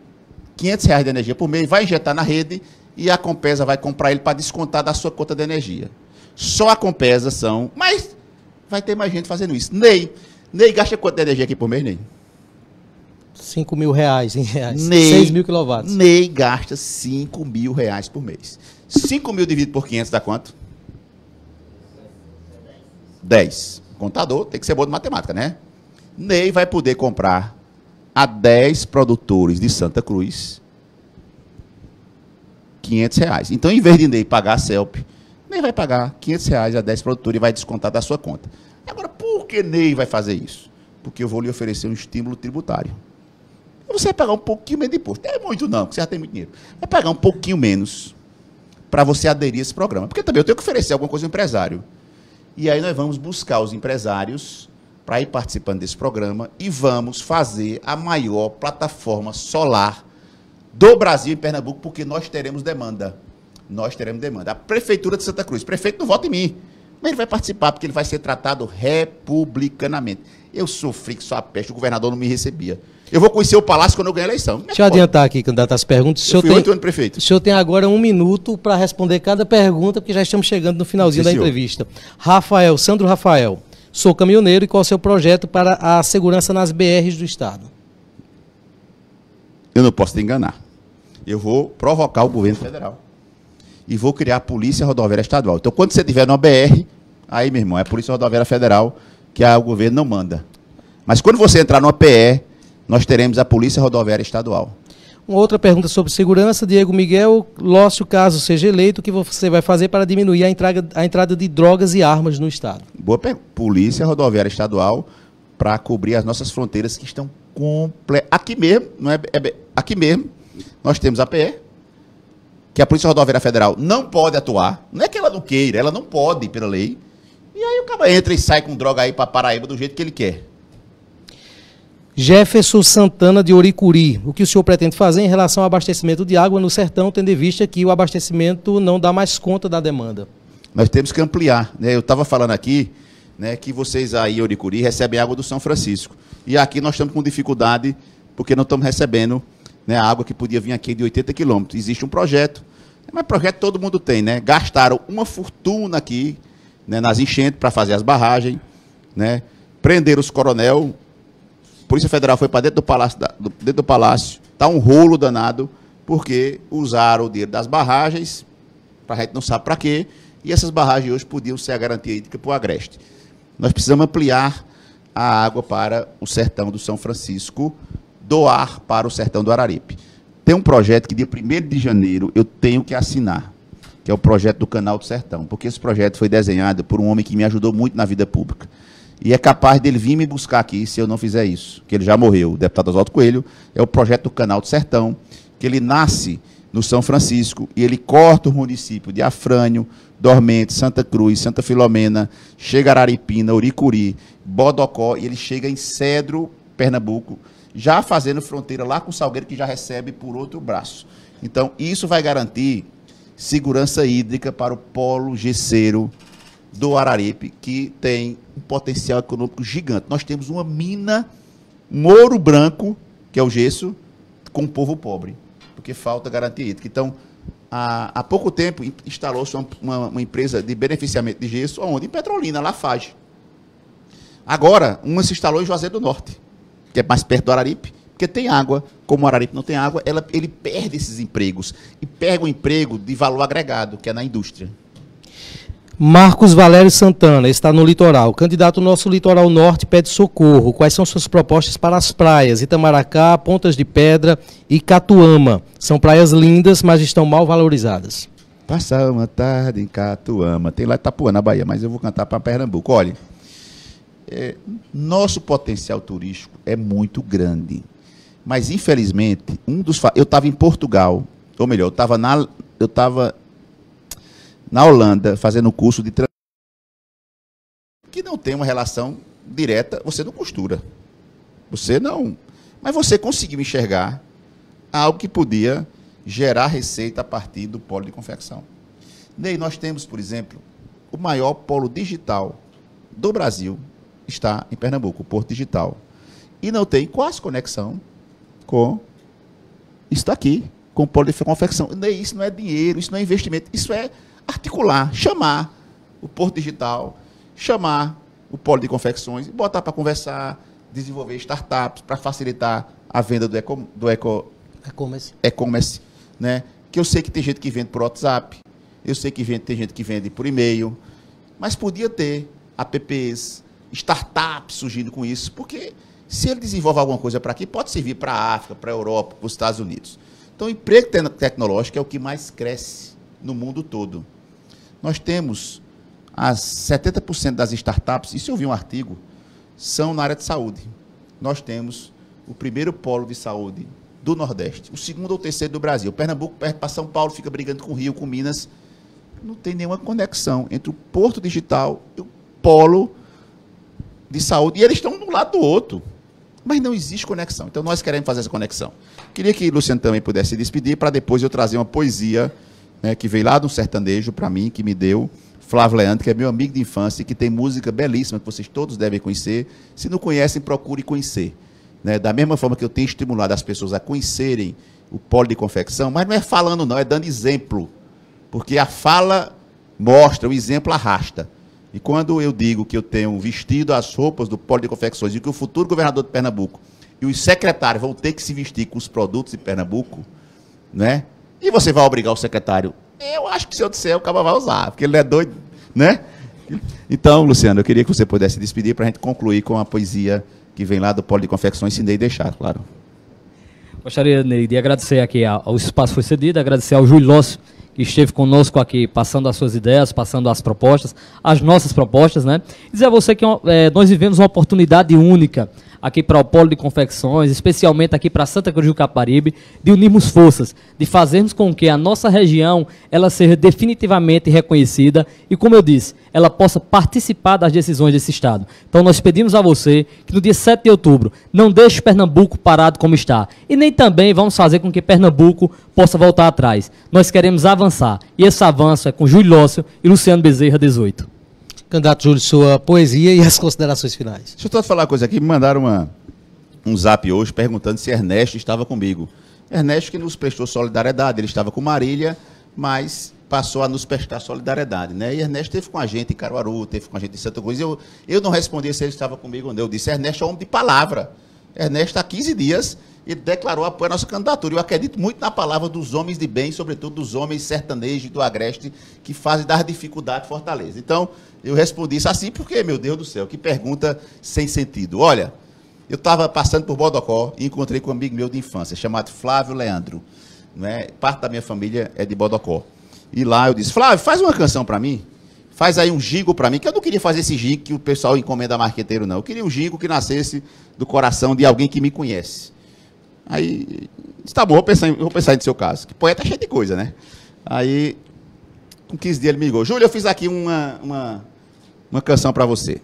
[SPEAKER 2] R$500 de energia por mês, vai injetar na rede e a Compesa vai comprar ele para descontar da sua conta de energia. Só a Compesa são... Mas vai ter mais gente fazendo isso. Ney gasta quanto de energia aqui por mês, Ney?
[SPEAKER 1] R$5.000 em reais. 6 mil quilowatts.
[SPEAKER 2] Ney gasta R$5.000 por mês. 5 mil dividido por 500 dá quanto? 10. Contador tem que ser bom de matemática, né? Ney vai poder comprar a 10 produtores de Santa Cruz R$500. Então, em vez de Ney pagar a CELP, Ney vai pagar R$500 a 10 produtores e vai descontar da sua conta. Agora, por que Ney vai fazer isso? Porque eu vou lhe oferecer um estímulo tributário. Você vai pagar um pouquinho menos de imposto. Não é muito não, porque você já tem muito dinheiro. Vai pagar um pouquinho menos para você aderir a esse programa. Porque também eu tenho que oferecer alguma coisa ao empresário. E aí nós vamos buscar os empresários para ir participando desse programa e vamos fazer a maior plataforma solar do Brasil em Pernambuco, porque nós teremos demanda. Nós teremos demanda. A Prefeitura de Santa Cruz, o prefeito não vota em mim, mas ele vai participar, porque ele vai ser tratado republicanamente. Eu sofri que só a peste, o governador não me recebia. Eu vou conhecer o Palácio quando eu ganhar a eleição.
[SPEAKER 1] Deixa eu adiantar aqui, candidato, as perguntas.
[SPEAKER 2] Eu fui 8 anos prefeito.
[SPEAKER 1] O senhor tem agora 1 minuto para responder cada pergunta, porque já estamos chegando no finalzinho da entrevista. Sandro Rafael, sou caminhoneiro e qual é o seu projeto para a segurança nas BRs do Estado?
[SPEAKER 2] Eu não posso te enganar. Eu vou provocar o governo federal e vou criar a Polícia Rodoviária Estadual. Então, quando você tiver numa BR, aí, meu irmão, é a Polícia Rodoviária Federal que o governo não manda. Mas quando você entrar numa PE, nós teremos a Polícia Rodoviária Estadual.
[SPEAKER 1] Uma outra pergunta sobre segurança, Diego Miguel Lócio, caso seja eleito, o que você vai fazer para diminuir a entrada de drogas e armas no Estado?
[SPEAKER 2] Boa pergunta. Polícia Rodoviária Estadual para cobrir as nossas fronteiras que estão aqui mesmo, não é, aqui mesmo, nós temos a PE, que a Polícia Rodoviária Federal não pode atuar. Não é que ela não queira, ela não pode pela lei. E aí o cara entra e sai com droga aí para Paraíba do jeito que ele quer.
[SPEAKER 1] Jefferson Santana de Oricuri, o que o senhor pretende fazer em relação ao abastecimento de água no sertão, tendo em vista que o abastecimento não dá mais conta da demanda?
[SPEAKER 2] Nós temos que ampliar, né? Eu estava falando aqui, né, que vocês aí em Oricuri recebem água do São Francisco. E aqui nós estamos com dificuldade porque não estamos recebendo, né, a água que podia vir aqui de 80 quilômetros. Existe um projeto, mas projeto todo mundo tem, né? Gastaram uma fortuna aqui, né, nas enchentes para fazer as barragens, né? Prenderam os coronel. Polícia Federal foi para dentro do palácio, está um rolo danado, porque usaram o dinheiro das barragens, a gente não sabe para quê, e essas barragens hoje podiam ser a garantia hídrica para o Agreste. Nós precisamos ampliar a água para o sertão do São Francisco, doar para o sertão do Araripe. Tem um projeto que dia 1º de janeiro eu tenho que assinar, que é o projeto do Canal do Sertão, porque esse projeto foi desenhado por um homem que me ajudou muito na vida pública. E é capaz dele vir me buscar aqui se eu não fizer isso, que ele já morreu. O deputado Oswaldo Coelho é o projeto do Canal do Sertão, que ele nasce no São Francisco e ele corta o município de Afrânio, Dormente, Santa Cruz, Santa Filomena, chega a Araripina, Oricuri, Bodocó, e ele chega em Cedro, Pernambuco, já fazendo fronteira lá com o Salgueiro, que já recebe por outro braço. Então, isso vai garantir segurança hídrica para o polo gesseiro do Araripe, que tem um potencial econômico gigante. Nós temos uma mina, um ouro branco, que é o gesso, com o povo pobre, porque falta garantia hídrica. Então, há pouco tempo, instalou-se uma empresa de beneficiamento de gesso, onde? Em Petrolina, Lafarge. Agora, uma se instalou em Juazeiro do Norte, que é mais perto do Araripe, porque tem água. Como o Araripe não tem água, ele perde esses empregos, e pega o emprego de valor agregado, que é na indústria.
[SPEAKER 1] Marcos Valério Santana, está no litoral. Candidato nosso litoral norte pede socorro. Quais são suas propostas para as praias? Itamaracá, Pontas de Pedra e Catuama. São praias lindas, mas estão mal valorizadas.
[SPEAKER 2] Passar uma tarde em Catuama. Tem lá Itapuã, na Bahia, mas eu vou cantar para Pernambuco. Olha, nosso potencial turístico é muito grande. Mas, infelizmente, eu estava em Portugal, ou melhor, eu estava na Holanda, fazendo um curso de que não tem uma relação direta, você não costura. Você não. Mas você conseguiu enxergar algo que podia gerar receita a partir do polo de confecção. Ney, nós temos, por exemplo, o maior polo digital do Brasil está em Pernambuco, o Porto Digital. E não tem quase conexão com isso aqui, com o polo de confecção. Ney, isso não é dinheiro, isso não é investimento, isso é articular, chamar o Porto Digital, chamar o polo de confecções, botar para conversar, desenvolver startups para facilitar a venda do e-commerce, né? Que eu sei que tem gente que vende por WhatsApp, eu sei que tem gente que vende por e-mail, mas podia ter apps, startups surgindo com isso, porque se ele desenvolve alguma coisa para aqui, pode servir para a África, para a Europa, para os Estados Unidos. Então, o emprego tecnológico é o que mais cresce no mundo todo. Nós temos as 70% das startups, isso eu vi um artigo, são na área de saúde. Nós temos o primeiro polo de saúde do Nordeste, o segundo ou terceiro do Brasil. Pernambuco, perto para São Paulo, fica brigando com o Rio, com Minas. Não tem nenhuma conexão entre o Porto Digital e o polo de saúde. E eles estão de um lado do outro. Mas não existe conexão. Então, nós queremos fazer essa conexão. Queria que o Luciano também pudesse se despedir, para depois eu trazer uma poesia, né, que veio lá do sertanejo para mim, que me deu Flávio Leandro, que é meu amigo de infância, que tem música belíssima, que vocês todos devem conhecer. Se não conhecem, procure conhecer. Né? Da mesma forma que eu tenho estimulado as pessoas a conhecerem o polo de confecção, mas não é falando não, é dando exemplo. Porque a fala mostra, o exemplo arrasta. E quando eu digo que eu tenho vestido as roupas do polo de confecções e que o futuro governador de Pernambuco e os secretários vão ter que se vestir com os produtos de Pernambuco, né? E você vai obrigar o secretário? Eu acho que se eu disser, o cara vai usar, porque ele é doido, né? Então, Luciano, eu queria que você pudesse despedir para a gente concluir com a poesia que vem lá do polo de confecções, se Ney deixar, claro.
[SPEAKER 3] Gostaria, Ney, de agradecer aqui ao espaço foi cedido, agradecer ao Júlio Lócio, que esteve conosco aqui, passando as suas ideias, passando as propostas, as nossas propostas, né? Dizer a você que nós vivemos uma oportunidade única. aqui para o Polo de Confecções, especialmente aqui para Santa Cruz do Caparibe, de unirmos forças, de fazermos com que a nossa região ela seja definitivamente reconhecida e, como eu disse, ela possa participar das decisões desse Estado. Então nós pedimos a você que no dia 7 de outubro não deixe Pernambuco parado como está e nem também vamos fazer com que Pernambuco possa voltar atrás. Nós queremos avançar e esse avanço é com Júlio Lócio e Luciano Bezerra, 18.
[SPEAKER 1] Candidato Júlio, sua poesia e as considerações finais.
[SPEAKER 2] Deixa eu só falar uma coisa aqui. Me mandaram um zap hoje perguntando se Ernesto estava comigo. Ernesto que nos prestou solidariedade. Ele estava com Marília, mas passou a nos prestar solidariedade, né? E Ernesto esteve com a gente em Caruaru, esteve com a gente em Santa Cruz. Eu não respondi se ele estava comigo ou não. Eu disse, Ernesto é homem de palavra. Ernesto, há 15 dias, ele declarou apoio à nossa candidatura. Eu acredito muito na palavra dos homens de bem, sobretudo dos homens sertanejos do Agreste, que fazem das dificuldades Fortaleza. Então, eu respondi isso assim porque, meu Deus do céu, que pergunta sem sentido. Olha, eu estava passando por Bodocó e encontrei com um amigo meu de infância, chamado Flávio Leandro. Né? Parte da minha família é de Bodocó. E lá eu disse, Flávio, faz uma canção para mim. Faz aí um jingle para mim, que eu não queria fazer esse jingle que o pessoal encomenda marqueteiro, não. Eu queria um jingle que nascesse do coração de alguém que me conhece. Aí, disse, tá bom, vou pensar no seu caso. Que poeta é cheio de coisa, né? Aí, com 15 dias ele me ligou. Júlio, eu fiz aqui uma canção para você.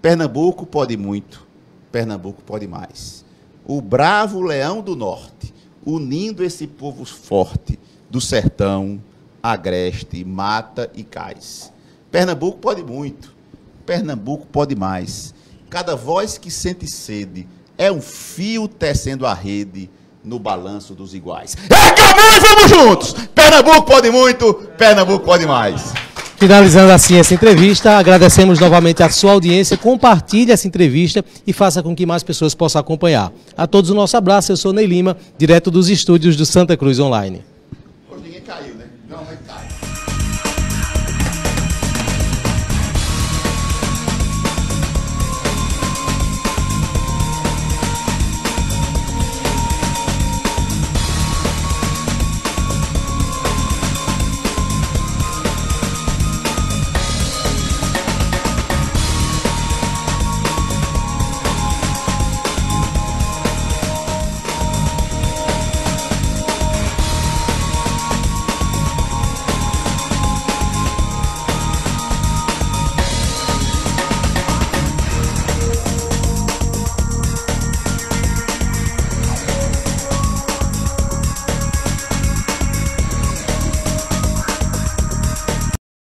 [SPEAKER 2] Pernambuco pode muito, Pernambuco pode mais. O bravo leão do norte, unindo esse povo forte, do sertão, agreste, mata e cais. Pernambuco pode muito, Pernambuco pode mais. Cada voz que sente sede é um fio tecendo a rede no balanço dos iguais. Acabou e vamos juntos! Pernambuco pode muito, Pernambuco pode mais.
[SPEAKER 1] Finalizando assim essa entrevista, agradecemos novamente a sua audiência, compartilhe essa entrevista e faça com que mais pessoas possam acompanhar. A todos o nosso abraço, eu sou Ney Lima, direto dos estúdios do Santa Cruz Online.